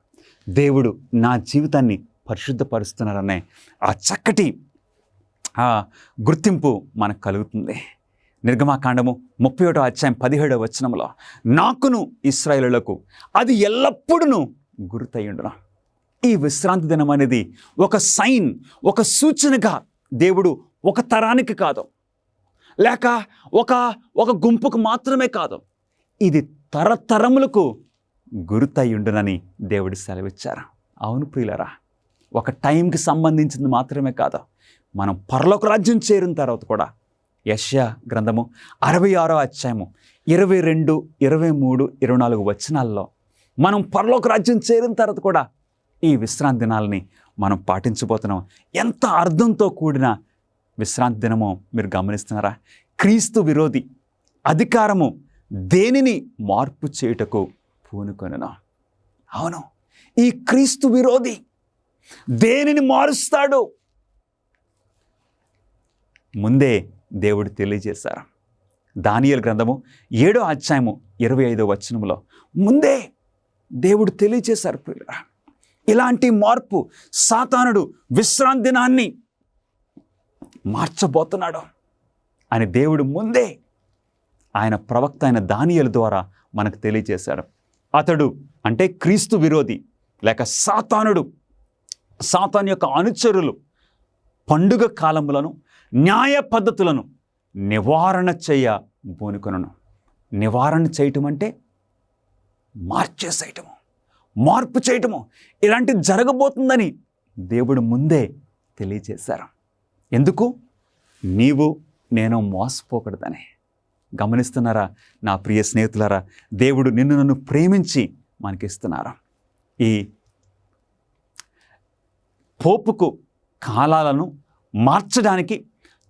Speaker 1: దేవుడు నా జీవితాన్ని పరిశుద్ధపరుస్తున్నారనే ఆ చక్కటి గుర్తింపు మనకు కలుగుతుంది. నిర్గమాకాండము 31వ అధ్యాయం 17వ వచనంలో నాకును ఇశ్రాయేలులకు అది ఎల్లప్పుడూ గుర్తయ్యుండును. ఈ విశ్రాంతి దినం అనేది ఒక సైన్, ఒక సూచనగా దేవుడు ఒక తరానికి కాదు, లేక ఒక గుంపుకు మాత్రమే కాదు, ఇది తరతరములకు గుర్తయ్యుండునని దేవుడు సెలవిచ్చారు. అవును ప్రియులరా, ఒక టైంకి సంబంధించింది మాత్రమే కాదు, మనం పరలోక రాజ్యం చేరిన తర్వాత కూడా యెషయా గ్రంథము 66వ అధ్యాయము 22, 23, 24 వచనాల్లో మనం పరలోక రాజ్యం చేరిన తర్వాత కూడా ఈ విశ్రాంతి దినాలని మనం పాటించబోతున్నాం. ఎంత అర్థంతో కూడిన విశ్రాంతి దినమో మీరు గమనిస్తున్నారా? క్రీస్తు విరోధి అధికారము దేనిని మార్పు చేయుటకు పూనుకొనెను. అవును, ఈ క్రీస్తు విరోధి దేనిని మారుస్తాడు? ముందే దేవుడు తెలియజేశారు. దానియేలు గ్రంథము 7వ అధ్యాయము 25వ వచనములో ముందే దేవుడు తెలియజేశారు. ఇలాంటి మార్పు సాతానుడు విశ్రాంతి దినాన్ని మార్చబోతున్నాడు అని దేవుడు ముందే ఆయన ప్రవక్త అయిన దానియేలు ద్వారా మనకు తెలియజేశాడు. అతడు అంటే క్రీస్తు విరోధి లేక సాతానుడు, సాతాను యొక్క అనుచరులు పండుగ కాలములను, న్యాయ పద్ధతులను నివారణ పూనుకొనును. నివారణ చేయటం అంటే మార్చేసేయటము, మార్పు చేయటము. ఇలాంటిది జరగబోతుందని దేవుడు ముందే తెలియజేశారు. ఎందుకు? నీవు నేను మోసపోకూడదని. గమనిస్తున్నారా నా ప్రియ స్నేహితులారా? దేవుడు నిన్ను నన్ను ప్రేమించి మనకిస్తున్నారు. ఈ పోపుకు కాలాలను మార్చడానికి,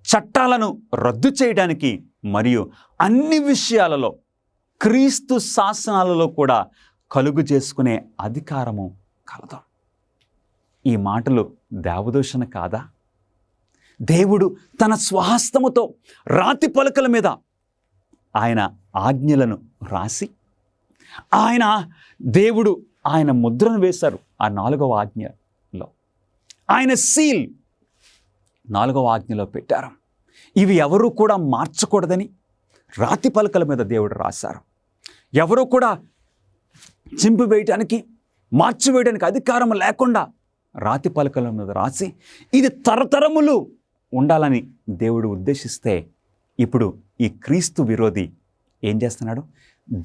Speaker 1: చట్టాలను రద్దు చేయడానికి మరియు అన్ని విషయాలలో క్రీస్తు శాసనాలలో కూడా కలుగు చేసుకునే అధికారము కలదు. ఈ మాటలు దేవదూషణ కాదా? దేవుడు తన స్వహస్తముతో రాతి పలకల మీద ఆయన ఆజ్ఞలను రాసి దేవుడు ఆయన ముద్రను వేశారు. ఆ 4వ ఆజ్ఞలో ఆయన సీల్ 4వ ఆజ్ఞలో పెట్టారు. ఇవి ఎవరూ కూడా మార్చకూడదని రాతి పలకల మీద దేవుడు రాశారు. ఎవరూ కూడా చింపివేయటానికి, మార్చివేయడానికి అధికారం లేకుండా రాతి పలకల మీద రాసి ఇది తరతరములు ఉండాలని దేవుడు ఉద్దేశిస్తే, ఇప్పుడు ఈ క్రీస్తు విరోధి ఏం చేస్తున్నాడు?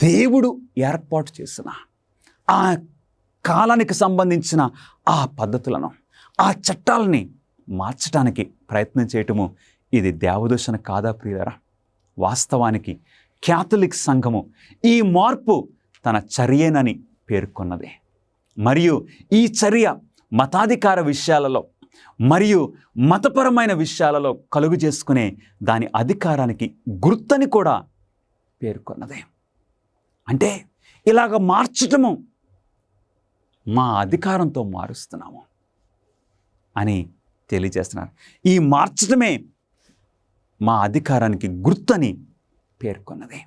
Speaker 1: దేవుడు ఏర్పాటు చేసిన ఆ కాలానికి సంబంధించిన ఆ పద్ధతులను, ఆ చట్టాలని మార్చడానికి ప్రయత్నం చేయటము ఇది దేవదూషణ కాదా ప్రియులారా? వాస్తవానికి క్యాథలిక్ సంఘము ఈ మార్పు తన చర్యేనని పేర్కొన్నది. మరియు ఈ చర్య మతాధికార విషయాలలో మరియు మతపరమైన విషయాలలో కలుగు చేసుకునే దాని అధికారానికి గుర్తని కూడా పేర్కొన్నది. అంటే ఇలాగ మార్చటము మా అధికారంతో మారుస్తున్నాము అని తెలియజేస్తున్నారు. ఈ మార్చటమే మా అధికారానికి గుర్తని పేర్కొన్నది.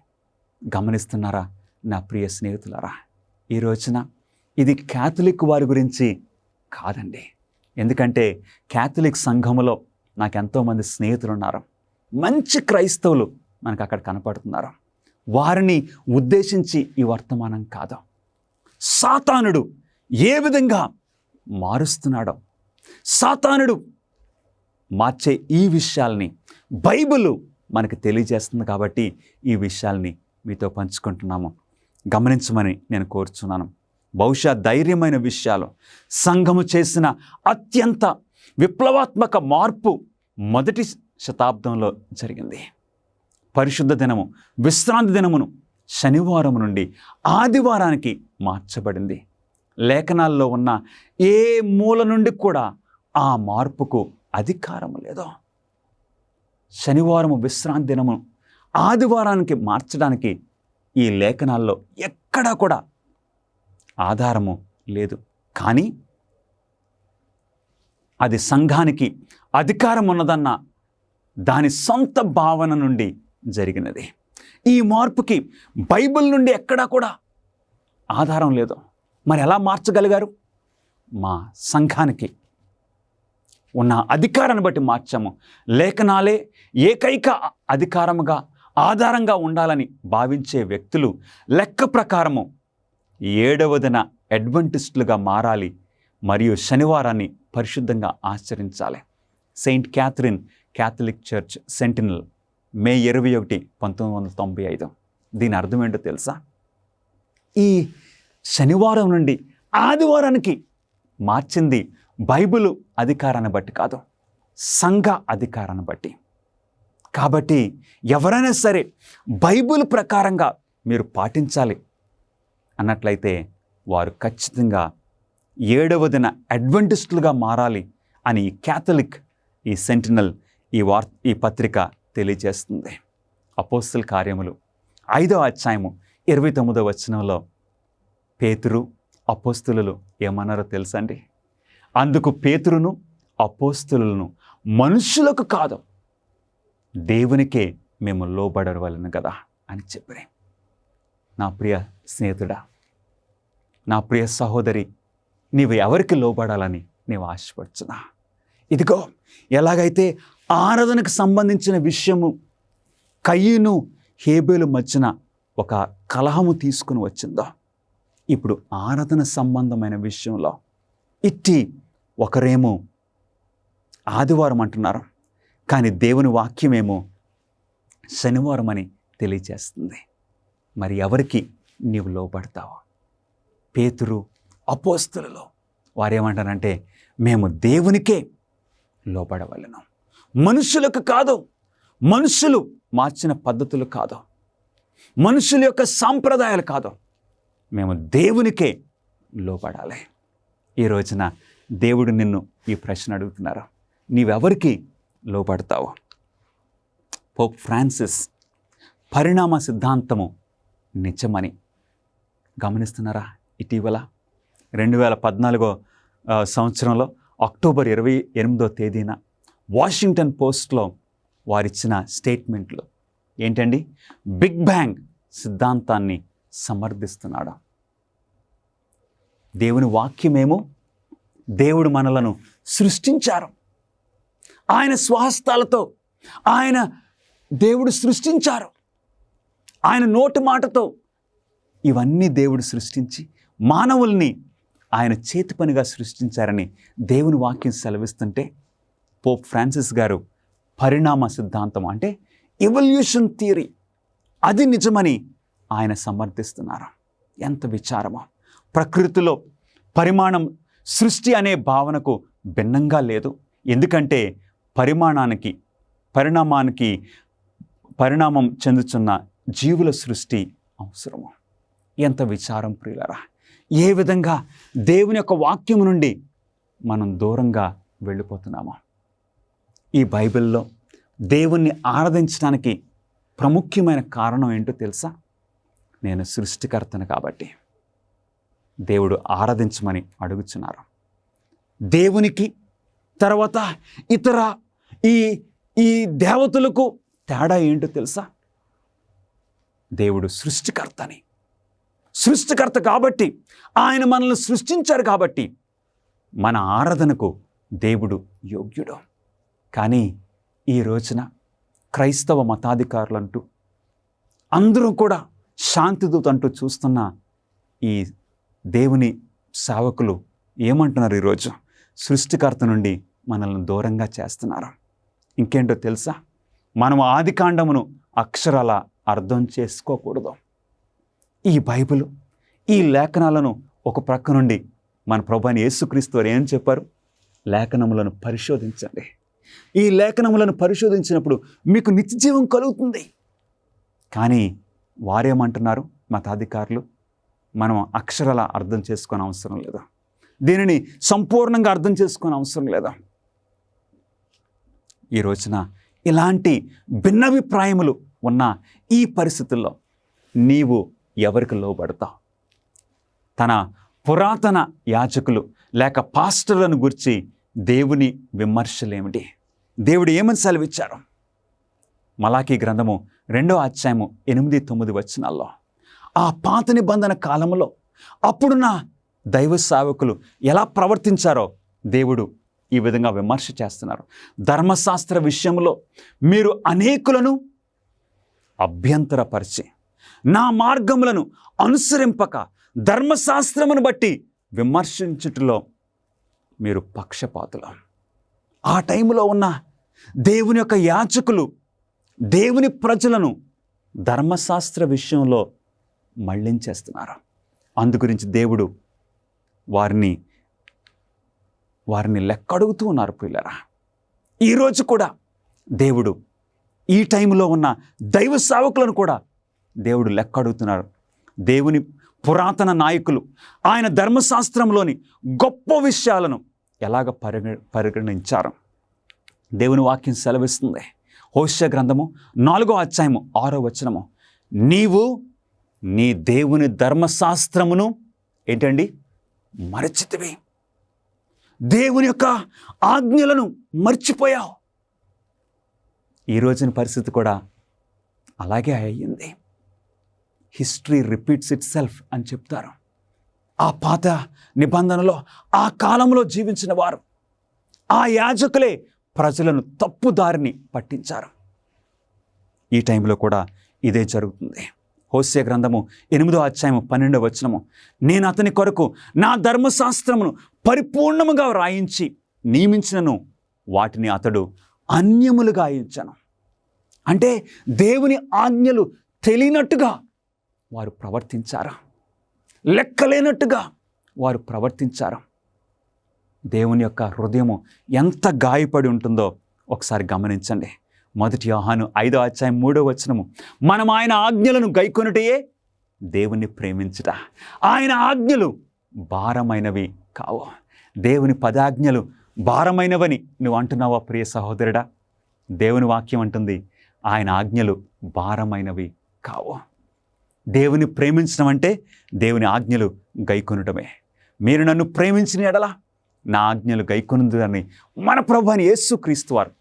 Speaker 1: గమనిస్తున్నారా నా ప్రియ స్నేహితులారా? ఈ రోజున ఇది క్యాథలిక్ వారి గురించి కాదండి. ఎందుకంటే క్యాథలిక్ సంఘములో నాకు ఎంతోమంది స్నేహితులు ఉన్నారు, మంచి క్రైస్తవులు మనకు అక్కడ కనపడుతున్నారు. వారిని ఉద్దేశించి ఈ వర్తమానం కాదు. సాతానుడు ఏ విధంగా మారుస్తున్నాడో, సాతానుడు మార్చే ఈ విషయాల్ని బైబిల్ మనకు తెలియజేస్తుంది కాబట్టి ఈ విషయాల్ని మీతో పంచుకుంటున్నాము. గమనించమని నేను కోరుచున్నాను. బహుశా ధైర్యమైన విషయాలు, సంఘము చేసిన అత్యంత విప్లవాత్మక మార్పు మొదటి శతాబ్దంలో జరిగింది. పరిశుద్ధ దినము, విశ్రాంతి దినమును శనివారం నుండి ఆదివారానికి మార్చబడింది. లేఖనాల్లో ఉన్న ఏ మూల నుండి కూడా ఆ మార్పుకు అధికారం లేదు. శనివారము విశ్రాంతి దినము ఆదివారానికి మార్చడానికి ఈ లేఖనాల్లో ఎక్కడా కూడా ఆధారము లేదు. కానీ అది సంఘానికి అధికారం ఉన్నదన్న దాని సొంత భావన నుండి జరిగినది. ఈ మార్పుకి బైబిల్ నుండి ఎక్కడా కూడా ఆధారం లేదు. మరి ఎలా మార్చగలిగారు? మా సంఘానికి ఉన్న అధికారాన్ని బట్టి మార్చాము. లేఖనాలే ఏకైక అధికారముగా, ఆధారంగా ఉండాలని భావించే వ్యక్తులు లెక్క ప్రకారము 7వ దిన అడ్వెంటిస్టులుగా మారాలి మరియు శనివారాన్ని పరిశుద్ధంగా ఆచరించాలి. Saint Catherine Catholic Church Sentinel, May 21, 1995. దీని అర్థం ఏంటో తెలుసా? ఈ శనివారం నుండి ఆదివారానికి మార్చింది బైబిల్ అధికారాన్ని బట్టి కాదు, సంఘ అధికారాన్ని బట్టి. కాబట్టి ఎవరైనా సరే బైబిల్ ప్రకారంగా మీరు పాటించాలి అన్నట్లయితే వారు ఖచ్చితంగా 7వ దిన అడ్వెంటిస్టులుగా మారాలి అని క్యాథలిక్, ఈ సెంటినల్, ఈ పత్రిక తెలియజేస్తుంది. అపోస్తల కార్యములు 5వ అధ్యాయము 29వ వచనంలో పేతురు, అపోస్తలులు ఏమన్నారో తెలుసా అండి? అందుకు పేతురును అపోస్తలులను మనుషులకు కాదు దేవునికే మేము లోబడవలను కదా అని చెప్పారు. నా ప్రియ స్నేహితుడా, నా ప్రియ సహోదరి, నీవు ఎవరికి లోబడాలని నీవు ఆశపడుచున్నా? ఇదిగో, ఎలాగైతే ఆరాధనకు సంబంధించిన విషయము కయ్యూను హేబేలు మధ్యన ఒక కలహము తీసుకుని వచ్చిందో, ఇప్పుడు ఆరాధన సంబంధమైన విషయంలో ఇట్టి ఒకరేమో ఆదివారం అంటున్నారు, కానీ దేవుని వాక్యమేమో శనివారం అని తెలియజేస్తుంది. మరి ఎవరికి నీవు లోబడతావు? పేతురు, అపోస్తలులు వారేమంటారంటే, మేము దేవునికే లోబడవలను, మనుషులకు కాదు, మనుషులు మార్చిన పద్ధతులు కాదు, మనుషుల యొక్క సాంప్రదాయాలు కాదు, మేము దేవునికే లోబడాలి. ఈ రోజున దేవుడు నిన్ను ఈ ప్రశ్న అడుగుతున్నారు, నీవెవరికి లోబడతావు? పోప్ ఫ్రాన్సిస్ పరిణామ సిద్ధాంతము నిజమని గమనిస్తున్నారా? ఇటీవల 2014 సంవత్సరంలో అక్టోబర్ 28వ తేదీన వాషింగ్టన్ పోస్ట్లో వారిచ్చిన స్టేట్మెంట్లు ఏంటండి? బిగ్ బ్యాంగ్ సిద్ధాంతాన్ని సమర్థిస్తున్నాడు. దేవుని వాక్యమేమో దేవుడు మనలను సృష్టించారు, ఆయన స్వహస్తాలతో దేవుడు సృష్టించారు, ఆయన నోటి మాటతో ఇవన్నీ దేవుడు సృష్టించి మానవుల్ని ఆయన చేతి పనిగా సృష్టించారని దేవుని వాక్యం సెలవిస్తుంటే, పోప్ ఫ్రాన్సిస్ గారు పరిణామ సిద్ధాంతం అంటే ఎవల్యూషన్ థియరీ, అది నిజమని ఆయన సమర్థిస్తున్నారు. ఎంత విచారమో! ప్రకృతిలో పరిమాణం సృష్టి అనే భావనకు భిన్నంగా లేదు. ఎందుకంటే పరిణామం చెందుతున్న జీవుల సృష్టి అవసరము. ఎంత విచారం ప్రియులరా! ఏ విధంగా దేవుని యొక్క వాక్యము నుండి మనం దూరంగా వెళ్ళిపోతున్నామో. ఈ బైబిల్లో దేవుణ్ణి ఆరాధించడానికి ప్రాముఖ్యమైన కారణం ఏంటో తెలుసా? నేను సృష్టికర్తను కాబట్టి దేవుడు ఆరాధించమని అడుగుతున్నారు. దేవునికి తర్వాత ఇతర ఈ దేవతలకు తేడా ఏంటో తెలుసా? దేవుడు సృష్టికర్త కాబట్టి, ఆయన మనల్ని సృష్టించారు కాబట్టి మన ఆరాధనకు దేవుడు యోగ్యుడు. కానీ ఈ రోజున క్రైస్తవ మతాధికారులంటూ అందరూ కూడా శాంతిదూత అంటూ చూస్తున్న ఈ దేవుని సేవకులు ఏమంటున్నారు? ఈరోజు సృష్టికర్త నుండి మనల్ని దూరంగా చేస్తున్నారు. ఇంకేంటో తెలుసా? మనం ఆదికాండమును అక్షరాల అర్థం చేసుకోకూడదు. ఈ బైబిల్, ఈ లేఖనాలను ఒక ప్రక్క నుండి మన ప్రభువైన యేసుక్రీస్తు వారు ఏం చెప్పారు? లేఖనములను పరిశోధించండి. ఈ లేఖనములను పరిశోధించినప్పుడు మీకు నిత్యజీవం కలుగుతుంది. కానీ వారేమంటున్నారు? మతాధికారులు, మనం అక్షరాల అర్థం చేసుకునే అవసరం లేదు, దీనిని సంపూర్ణంగా అర్థం చేసుకునే అవసరం లేదు. ఈ రోజున ఇలాంటి భిన్నాభిప్రాయములు ఉన్న ఈ పరిస్థితుల్లో నీవు ఎవరికి లోబడతావు? తన పురాతన యాజకులు లేక పాస్టర్లను గురించి దేవుని విమర్శలేమిటి? దేవుడు ఏమని సెలవిచ్చారు? మలాకీ గ్రంథము 2వ అధ్యాయము 8-9 వచనాల్లో ఆ పాత నిబంధన కాలంలో అప్పుడున్న దైవ సేవకులు ఎలా ప్రవర్తించారో దేవుడు ఈ విధంగా విమర్శ చేస్తున్నారు. ధర్మశాస్త్ర విషయంలో మీరు అనేకులను అభ్యంతరపరిచి నా మార్గములను అనుసరింపక ధర్మశాస్త్రమును బట్టి విమర్శించుటలో మీరు పక్షపాతులు. ఆ టైంలో ఉన్న దేవుని యొక్క యాజకులు దేవుని ప్రజలను ధర్మశాస్త్ర విషయంలో మళ్ళించేస్తున్నారు. అందుగురించి దేవుడు వారిని లెక్కడుగుతూ ఉన్నారు. పిల్లరా, ఈరోజు కూడా దేవుడు ఈ టైంలో ఉన్న దైవ సేవకులను కూడా దేవుడు లెక్కడుగుతున్నారు. దేవుని పురాతన నాయకులు ఆయన ధర్మశాస్త్రంలోని గొప్ప విషయాలను ఎలాగ పరిగణించారు? దేవుని వాక్యం సెలవిస్తుంది. హోషేయ గ్రంథము 4వ అధ్యాయము 6వ వచనము, నీవు నీ దేవుని ధర్మశాస్త్రమును ఏంటండి మరచితివి, దేవుని యొక్క ఆజ్ఞలను మర్చిపోయావు. ఈ రోజున పరిస్థితి కూడా అలాగే అయ్యింది. హిస్టరీ రిపీట్స్ ఇట్ సెల్ఫ్ అని చెప్తారు. ఆ పాత నిబంధనలో ఆ కాలంలో జీవించిన వారు, ఆ యాజకులే ప్రజలను తప్పుదారిని పట్టించారు. ఈ టైంలో కూడా ఇదే జరుగుతుంది. హోషేయ గ్రంథము 8వ అధ్యాయము 12వ వచనము, నేను అతని కొరకు నా ధర్మశాస్త్రమును పరిపూర్ణముగా వ్రాయించి నియమించినను వాటిని అతడు అన్యములుగా ఎంచెను. అంటే దేవుని ఆజ్ఞలు తెలియనట్టుగా వారు ప్రవర్తించారు, లెక్కలేనట్టుగా వారు ప్రవర్తించారు. దేవుని యొక్క హృదయము ఎంత గాయపడి ఉంటుందో ఒకసారి గమనించండి. 1 యోహాను 5వ అధ్యాయం 3వ వచనము, మనం ఆయన ఆజ్ఞలను గైకొనుటయే దేవుని ప్రేమించుట, ఆయన ఆజ్ఞలు భారమైనవి కావు. దేవుని 10 ఆజ్ఞలు భారమైనవని నువ్వు అంటున్నావా ప్రియ సహోదరుడా? దేవుని వాక్యం అంటుంది ఆయన ఆజ్ఞలు భారమైనవి కావు. దేవుని ప్రేమించడం అంటే దేవుని ఆజ్ఞలు గైకొనటమే. మీరు నన్ను ప్రేమించిన ఎడల నా ఆజ్ఞలు గైకొనుదురని మన ప్రభువైన యేసుక్రీస్తు వారు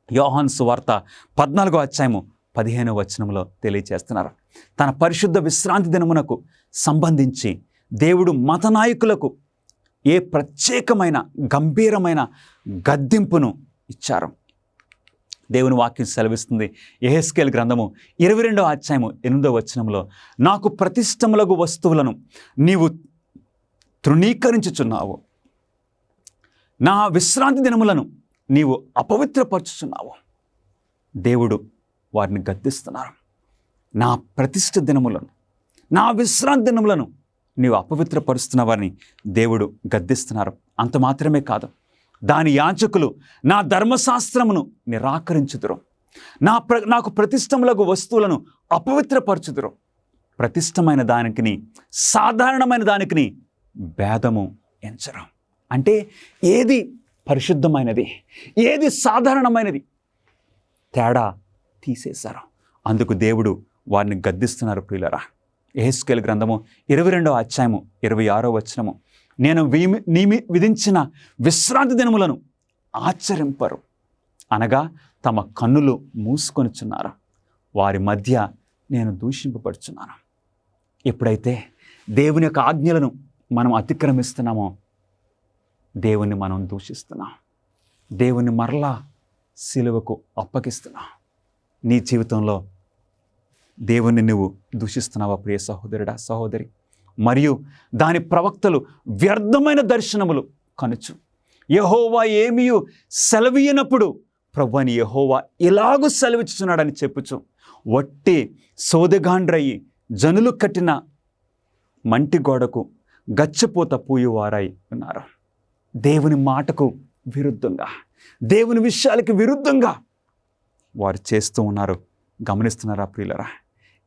Speaker 1: యోహాను సువార్త 14వ అధ్యాయము 15వ వచనంలో తెలియజేస్తున్నారు. తన పరిశుద్ధ విశ్రాంతి దినమునకు సంబంధించి దేవుడు మత నాయకులకు ఏ ప్రత్యేకమైన గంభీరమైన గద్దింపును ఇచ్చారు. దేవుని వాక్యం సెలవిస్తుంది. యెహెజ్కేలు గ్రంథము 22వ అధ్యాయము 8వ వచనంలో, నాకు ప్రతిష్టములగు వస్తువులను నీవు తృణీకరించుచున్నావు, నా విశ్రాంతి దినములను నీవు అపవిత్రపరచుచున్నావు. దేవుడు వారిని గద్దిస్తున్నారు. నా ప్రతిష్ఠ దినములను, నా విశ్రాంతి దినములను నీవు అపవిత్రపరుస్తున్నవారిని దేవుడు గద్దిస్తున్నారు. అంత మాత్రమే కాదు, దాని యాజకులు నా ధర్మశాస్త్రమును నిరాకరించుదురు, నాకు ప్రతిష్టములకు వస్తువులను అపవిత్రపరచుదురు. ప్రతిష్టమైన దానికిని సాధారణమైన దానికిని భేదము ఎంచరు. అంటే ఏది పరిశుద్ధమైనది, ఏది సాధారణమైనది తేడా తీసేశారు. అందుకు దేవుడు వారిని గద్దిస్తున్నారు. ప్రియులరా, యెహెజ్కేలు గ్రంథము 22వ అధ్యాయము 26వ వచనము, నేను విధించిన విశ్రాంతి దినములను ఆచరింపరు, అనగా తమ కన్నులు మూసుకొనిచున్నారు, వారి మధ్య నేను దూషింపబడుచున్నాను. ఎప్పుడైతే దేవుని యొక్క ఆజ్ఞలను మనం అతిక్రమిస్తున్నామో దేవుణ్ణి మనం దూషిస్తున్నాం, దేవుని మరలా సిలువకు అప్పగిస్తున్నాం. నీ జీవితంలో దేవుణ్ణి నువ్వు దూషిస్తున్నావా ప్రియ సహోదరుడా, సహోదరి? మరియు దాని ప్రవక్తలు వ్యర్థమైన దర్శనములు కనుచు యెహోవా ఏమీయు సెలవీయనప్పుడు ప్రభు అని యెహోవా ఇలాగూ సెలవిచ్చుచున్నాడని చెప్పుచు వట్టి సోదెగాండ్రయ్యి జనులు కట్టిన మంటి గోడకు గచ్చపోత పూయువారై ఉన్నారు. దేవుని మాటకు విరుద్ధంగా, దేవుని విషయాలకి విరుద్ధంగా వారు చేస్తూ ఉన్నారు. గమనిస్తున్నారా ప్రియులరా?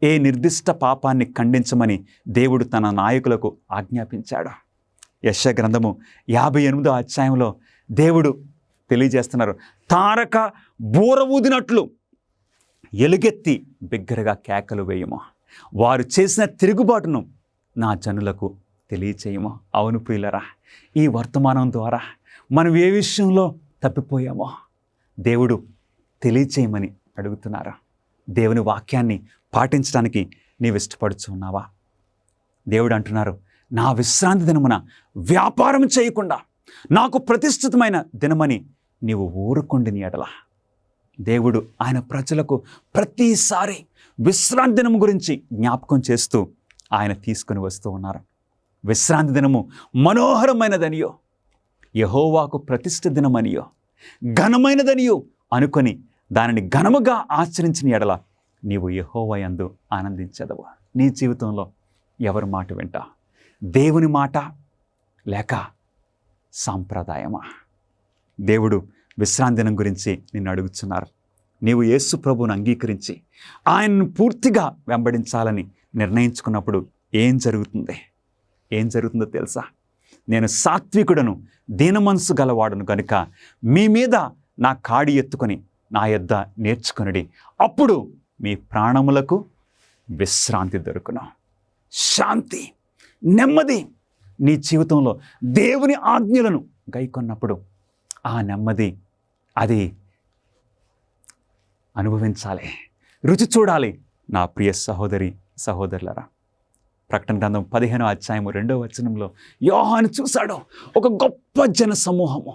Speaker 1: ఏ నిర్దిష్ట పాపాన్ని ఖండించమని దేవుడు తన నాయకులకు ఆజ్ఞాపించాడు. యెషయా గ్రంథము 58వ అధ్యాయంలో దేవుడు తెలియజేస్తున్నారు, తారక బూర ఊదినట్లు ఎలుగెత్తి బిగ్గరగా కేకలు వేయము, వారు చేసిన తిరుగుబాటును నా జనులకు తెలియచేయము. అవును ప్రియులరా, ఈ వర్తమానం ద్వారా మనం ఏ విషయంలో తప్పిపోయామో దేవుడు తెలియచేయమని అడుగుతున్నారు. దేవుని వాక్యాన్ని పాటించడానికి నీవు ఇష్టపడుచున్నావా? దేవుడు అంటున్నారు, నా విశ్రాంతి దినమున వ్యాపారం చేయకుండా నాకు ప్రతిష్ఠితమైన దినమని నీవు ఊరుకుండిని ఎడల దేవుడు ఆయన ప్రజలకు ప్రతిసారి విశ్రాంతి దినం గురించి జ్ఞాపకం చేస్తూ ఆయన తీసుకుని వస్తూ ఉన్నారు. విశ్రాంతి దినము మనోహరమైనదనియో, యెహోవాకు ప్రతిష్ఠ దినమనియో, ఘనమైనదనియో అనుకొని దానిని ఘనముగా ఆచరించిన ఎడల నీవు యెహోవా యందు ఆనందించదవు. నీ జీవితంలో ఎవరి మాట వింటా? దేవుని మాట లేక సాంప్రదాయమా? దేవుడు విశ్రాంతి దినం గురించి నిన్ను అడుగుతున్నారు. నీవు యేసు ప్రభువును అంగీకరించి ఆయనను పూర్తిగా వెంబడించాలని నిర్ణయించుకున్నప్పుడు ఏం జరుగుతుందో తెలుసా? నేను సాత్వికుడను, దీనమనసు గలవాడును గనుక మీ మీద నా కాడి ఎత్తుకొని నా యొద్ద నేర్చుకొనుడి, అప్పుడు మీ ప్రాణములకు విశ్రాంతి దొరుకును. శాంతి, నెమ్మది నీ జీవితంలో దేవుని ఆజ్ఞలను గైకొన్నప్పుడు ఆ నెమ్మది అది అనుభవించాలి, రుచి చూడాలి. నా ప్రియ సహోదరి సహోదరులరా, ప్రకటన గ్రంథం 15వ అధ్యాయము 2వ వచనంలో యోహాను చూశాడు ఒక గొప్ప జన సమూహము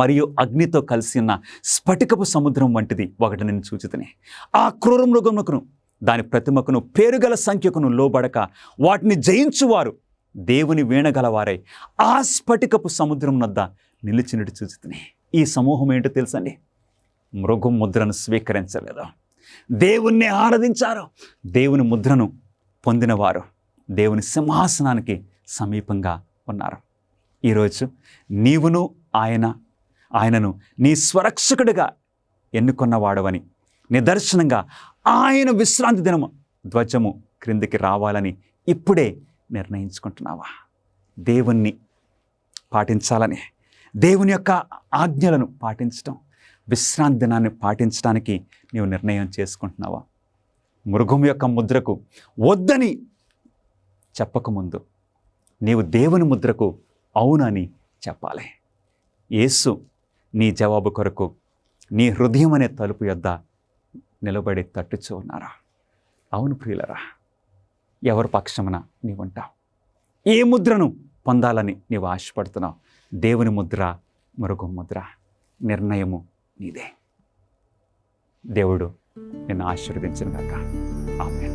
Speaker 1: మరియు అగ్నితో కలిసి ఉన్న స్ఫటికపు సముద్రం వంటిది ఒకటి నేను చూచితిని. ఆ క్రూర మృగమునకును దాని ప్రతిమకును పేరుగల సంఖ్యకును లోబడక వాటిని జయించువారు దేవుని వీణగలవారై ఆ స్ఫటికపు సముద్రం వద్ద నిలిచినట్టు చూచితిని. ఈ సమూహం ఏంటో తెలుసండి? మృగం ముద్రను స్వీకరించలేదు, దేవుణ్ణి ఆరాధించారు. దేవుని ముద్రను పొందినవారు దేవుని సింహాసనానికి సమీపంగా ఉన్నారు. ఈరోజు నీవును ఆయనను నీ స్వరక్షకుడిగా ఎన్నుకున్నవాడవని నిదర్శనంగా ఆయన విశ్రాంతి దినము ధ్వజము క్రిందికి రావాలని ఇప్పుడే నిర్ణయించుకుంటున్నావా? దేవుణ్ణి పాటించాలని, దేవుని యొక్క ఆజ్ఞలను పాటించడం, విశ్రాంతి దినాన్ని పాటించడానికి నీవు నిర్ణయం చేసుకుంటున్నావా? మృగం యొక్క ముద్రకు వద్దని చెప్పకముందు నీవు దేవుని ముద్రకు అవునని చెప్పాలి. యేసు నీ జవాబు కొరకు నీ హృదయం అనే తలుపు యొద్ద నిలబడి తట్టుచూ ఉన్నారా? అవును ప్రియులరా, ఎవరి పక్షమున నీవుంటావు? ఏ ముద్రను పొందాలని నీవు ఆశపడుతున్నావు? దేవుని ముద్ర, మృగం ముద్ర? నిర్ణయము నీదే. దేవుడు నిన్ను ఆశీర్వదించును గాక. ఆమేన్.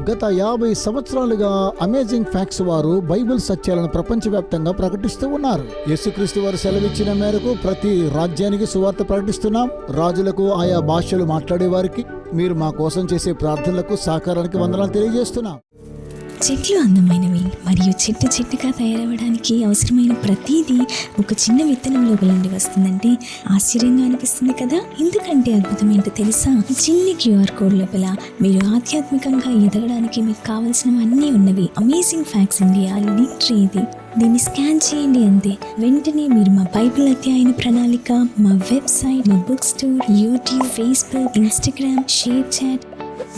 Speaker 2: గత 50 సంవత్సరాలుగా అమేజింగ్ ఫ్యాక్ట్స్ వారు బైబిల్ సత్యాలను ప్రపంచవ్యాప్తంగా ప్రకటిస్తూ ఉన్నారు. యేసుక్రీస్తు వారు సెలవిచ్చిన మేరకు ప్రతి రాజ్యానికి సువార్త ప్రకటిస్తున్నాం. రాజులకు, ఆయా భాషలు మాట్లాడే వారికి, మీరు మా కోసం చేసే ప్రార్థనలకు సహకారానికి వందనాలు తెలియజేస్తున్నాం.
Speaker 3: చెట్లు అందమైనవి మరియు చెట్టుగా తయారవడానికి అవసరమైన ప్రతిదీ ఒక చిన్న విత్తనంలో నుండి వస్తుందంటే ఆశ్చర్యంగా అనిపిస్తుంది కదా. ఎందుకంటే అద్భుతం ఏంటో తెలుసా? చిన్ని QR కోడ్ లోపల మీరు ఆధ్యాత్మికంగా ఎదగడానికి మీకు కావాల్సినవన్నీ ఉన్నవి. Amazing facts India link tree ఇది. దీన్ని స్కాన్ చేయండి అంతే. వెంటనే మీరు మా బైబిల్ అధ్యయన ప్రణాళిక, మా వెబ్సైట్, మా book store, YouTube, Facebook, Instagram, ShareChat,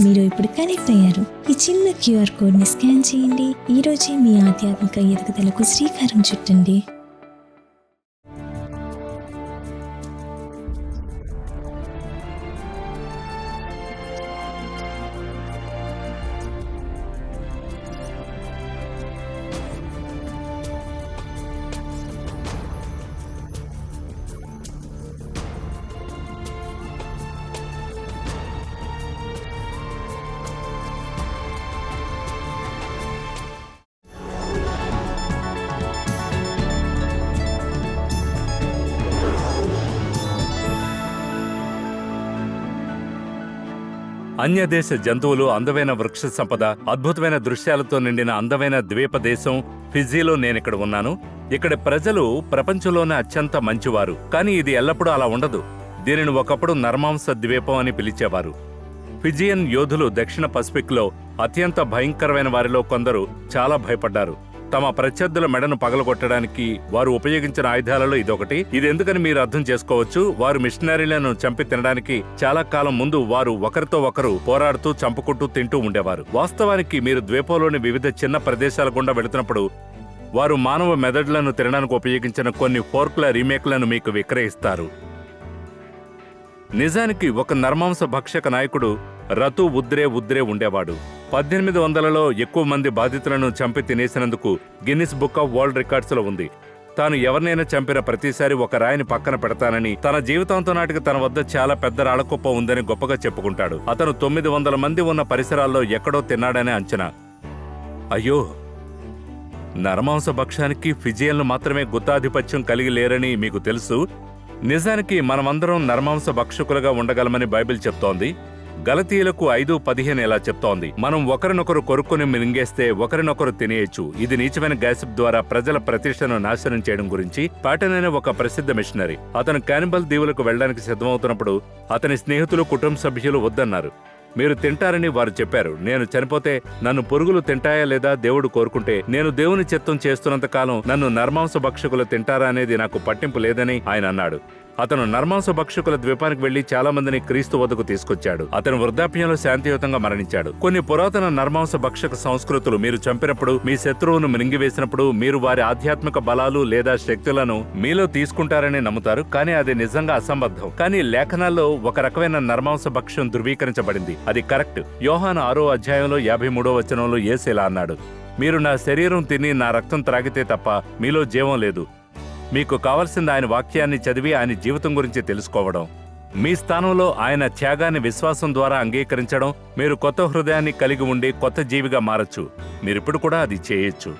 Speaker 3: మీరు ఇప్పుడు కనెక్ట్ అయ్యారు. ఈ చిన్న QR కోడ్ని స్కాన్ చేయండి. ఈ రోజే మీ ఆధ్యాత్మిక ఎదుగుదలకు శ్రీకారం చుట్టండి.
Speaker 4: అన్యదేశ జంతువులు, అందమైన వృక్ష సంపద, అద్భుతమైన దృశ్యాలతో నిండిన అందమైన ద్వీప దేశం ఫిజీలో నేనిక్కడ ఉన్నాను. ఇక్కడ ప్రజలు ప్రపంచంలోనే అత్యంత మంచివారు. కానీ ఇది ఎల్లప్పుడూ అలా ఉండదు. దీనిని ఒకప్పుడు నర్మాంస ద్వీపం అని పిలిచేవారు. ఫిజియన్ యోధులు దక్షిణ పసిఫిక్లో అత్యంత భయంకరమైన వారిలో కొందరు చాలా భయపడ్డారు. తమ ప్రత్యర్థుల మెడను పగలగొట్టడానికి వారు ఉపయోగించిన ఆయుధాలలో ఇదొకటి. ఇది ఎందుకని మీరు అర్థం చేసుకోవచ్చు. వారు మిషనరీలను చంపి తినడానికి చాలా కాలం ముందు వారు ఒకరితో ఒకరు పోరాడుతూ చంపుకుంటూ తింటూ ఉండేవారు. వాస్తవానికి మీరు ద్వీపంలోని వివిధ చిన్న ప్రదేశాల గుండా వెళుతున్నప్పుడు వారు మానవ మెదడులను తినడానికి ఉపయోగించిన కొన్ని ఫోర్క్ల రీమేక్లను మీకు విక్రయిస్తారు. నిజానికి ఒక నర్మాంస భక్షక నాయకుడు రతు ఉద్రే ఉండేవాడు. 1800లలో ఎక్కువ మంది బాధితులను చంపి తినేసినందుకు గిన్నిస్ బుక్ ఆఫ్ వరల్డ్ రికార్డ్స్లో ఉంది. తాను ఎవరినైనా చంపిన ప్రతిసారి ఒక రాయిని పక్కన పెడతానని, తన జీవితంతో నాటికి తన వద్ద చాలా పెద్ద రాళ్లకుప్ప ఉందని గొప్పగా చెప్పుకుంటాడు. అతను 900 మంది ఉన్న పరిసరాల్లో ఎక్కడో తిన్నాడనే అంచనా. అయ్యో, నరమాంస భక్షానికి ఫిజియన్లు మాత్రమే గుత్తాధిపత్యం కలిగి లేరని మీకు తెలుసు. నిజానికి మనమందరం నరమాంస భక్షకులుగా ఉండగలమని బైబిల్ చెప్తోంది. గలతీయులకు 5:15 ఇలా చెప్తోంది, మనం ఒకరినొకరు కొరుక్కుని మింగేస్తే ఒకరినొకరు తినేయచ్చు. ఇది నీచమైన గ్యాసిప్ ద్వారా ప్రజల ప్రతిష్టను నాశనం చేయడం గురించి. పాటన్ అనే ఒక ప్రసిద్ధ మిషనరీ అతను కానిబల్ దీవులకు వెళ్లడానికి సిద్ధమవుతున్నప్పుడు అతని స్నేహితులు, కుటుంబ సభ్యులు వద్దన్నారు. మీరు తింటారని వారు చెప్పారు. నేను చనిపోతే నన్ను పురుగులు తింటాయా లేదా దేవుడు కోరుకుంటే, నేను దేవుని చిత్తం చేస్తున్నంత కాలం నన్ను నర్మాంస భక్షకులు తింటారా అనేది నాకు పట్టింపు లేదని ఆయన అన్నాడు. అతను నర్మాంస భక్షకుల ద్వీపానికి వెళ్లి చాలా మందిని క్రీస్తు వద్దకు తీసుకొచ్చాడు. అతను వృద్ధాప్యంలో శాంతియుతంగా మరణించాడు. కొన్ని పురాతన నర్మాంస భక్షక సంస్కృతులు మీరు చంపినప్పుడు, మీ శత్రువును మింగివేసినప్పుడు మీరు వారి ఆధ్యాత్మిక బలాలు లేదా శక్తులను మీలో తీసుకుంటారని నమ్ముతారు. కానీ అది నిజంగా అసంబద్ధం. కానీ లేఖనాల్లో ఒక రకమైన నర్మాంస భక్ష్యం ధృవీకరించబడింది. అది కరెక్ట్. యోహాను 6:53 యేసు ఇలా అన్నాడు, మీరు నా శరీరం తిని నా రక్తం త్రాగితే తప్ప మీలో జీవం లేదు. మీకు కావలసింది ఆయన వాక్యాన్ని చదివి ఆయన జీవితం గురించి తెలుసుకోవడం. మీ స్థానంలో ఆయన త్యాగాన్ని విశ్వాసం ద్వారా అంగీకరించడం. మీరు కొత్త హృదయాన్ని కలిగి ఉండి కొత్త జీవిగా మారచ్చు. మీరిప్పుడు కూడా అది చేయొచ్చు.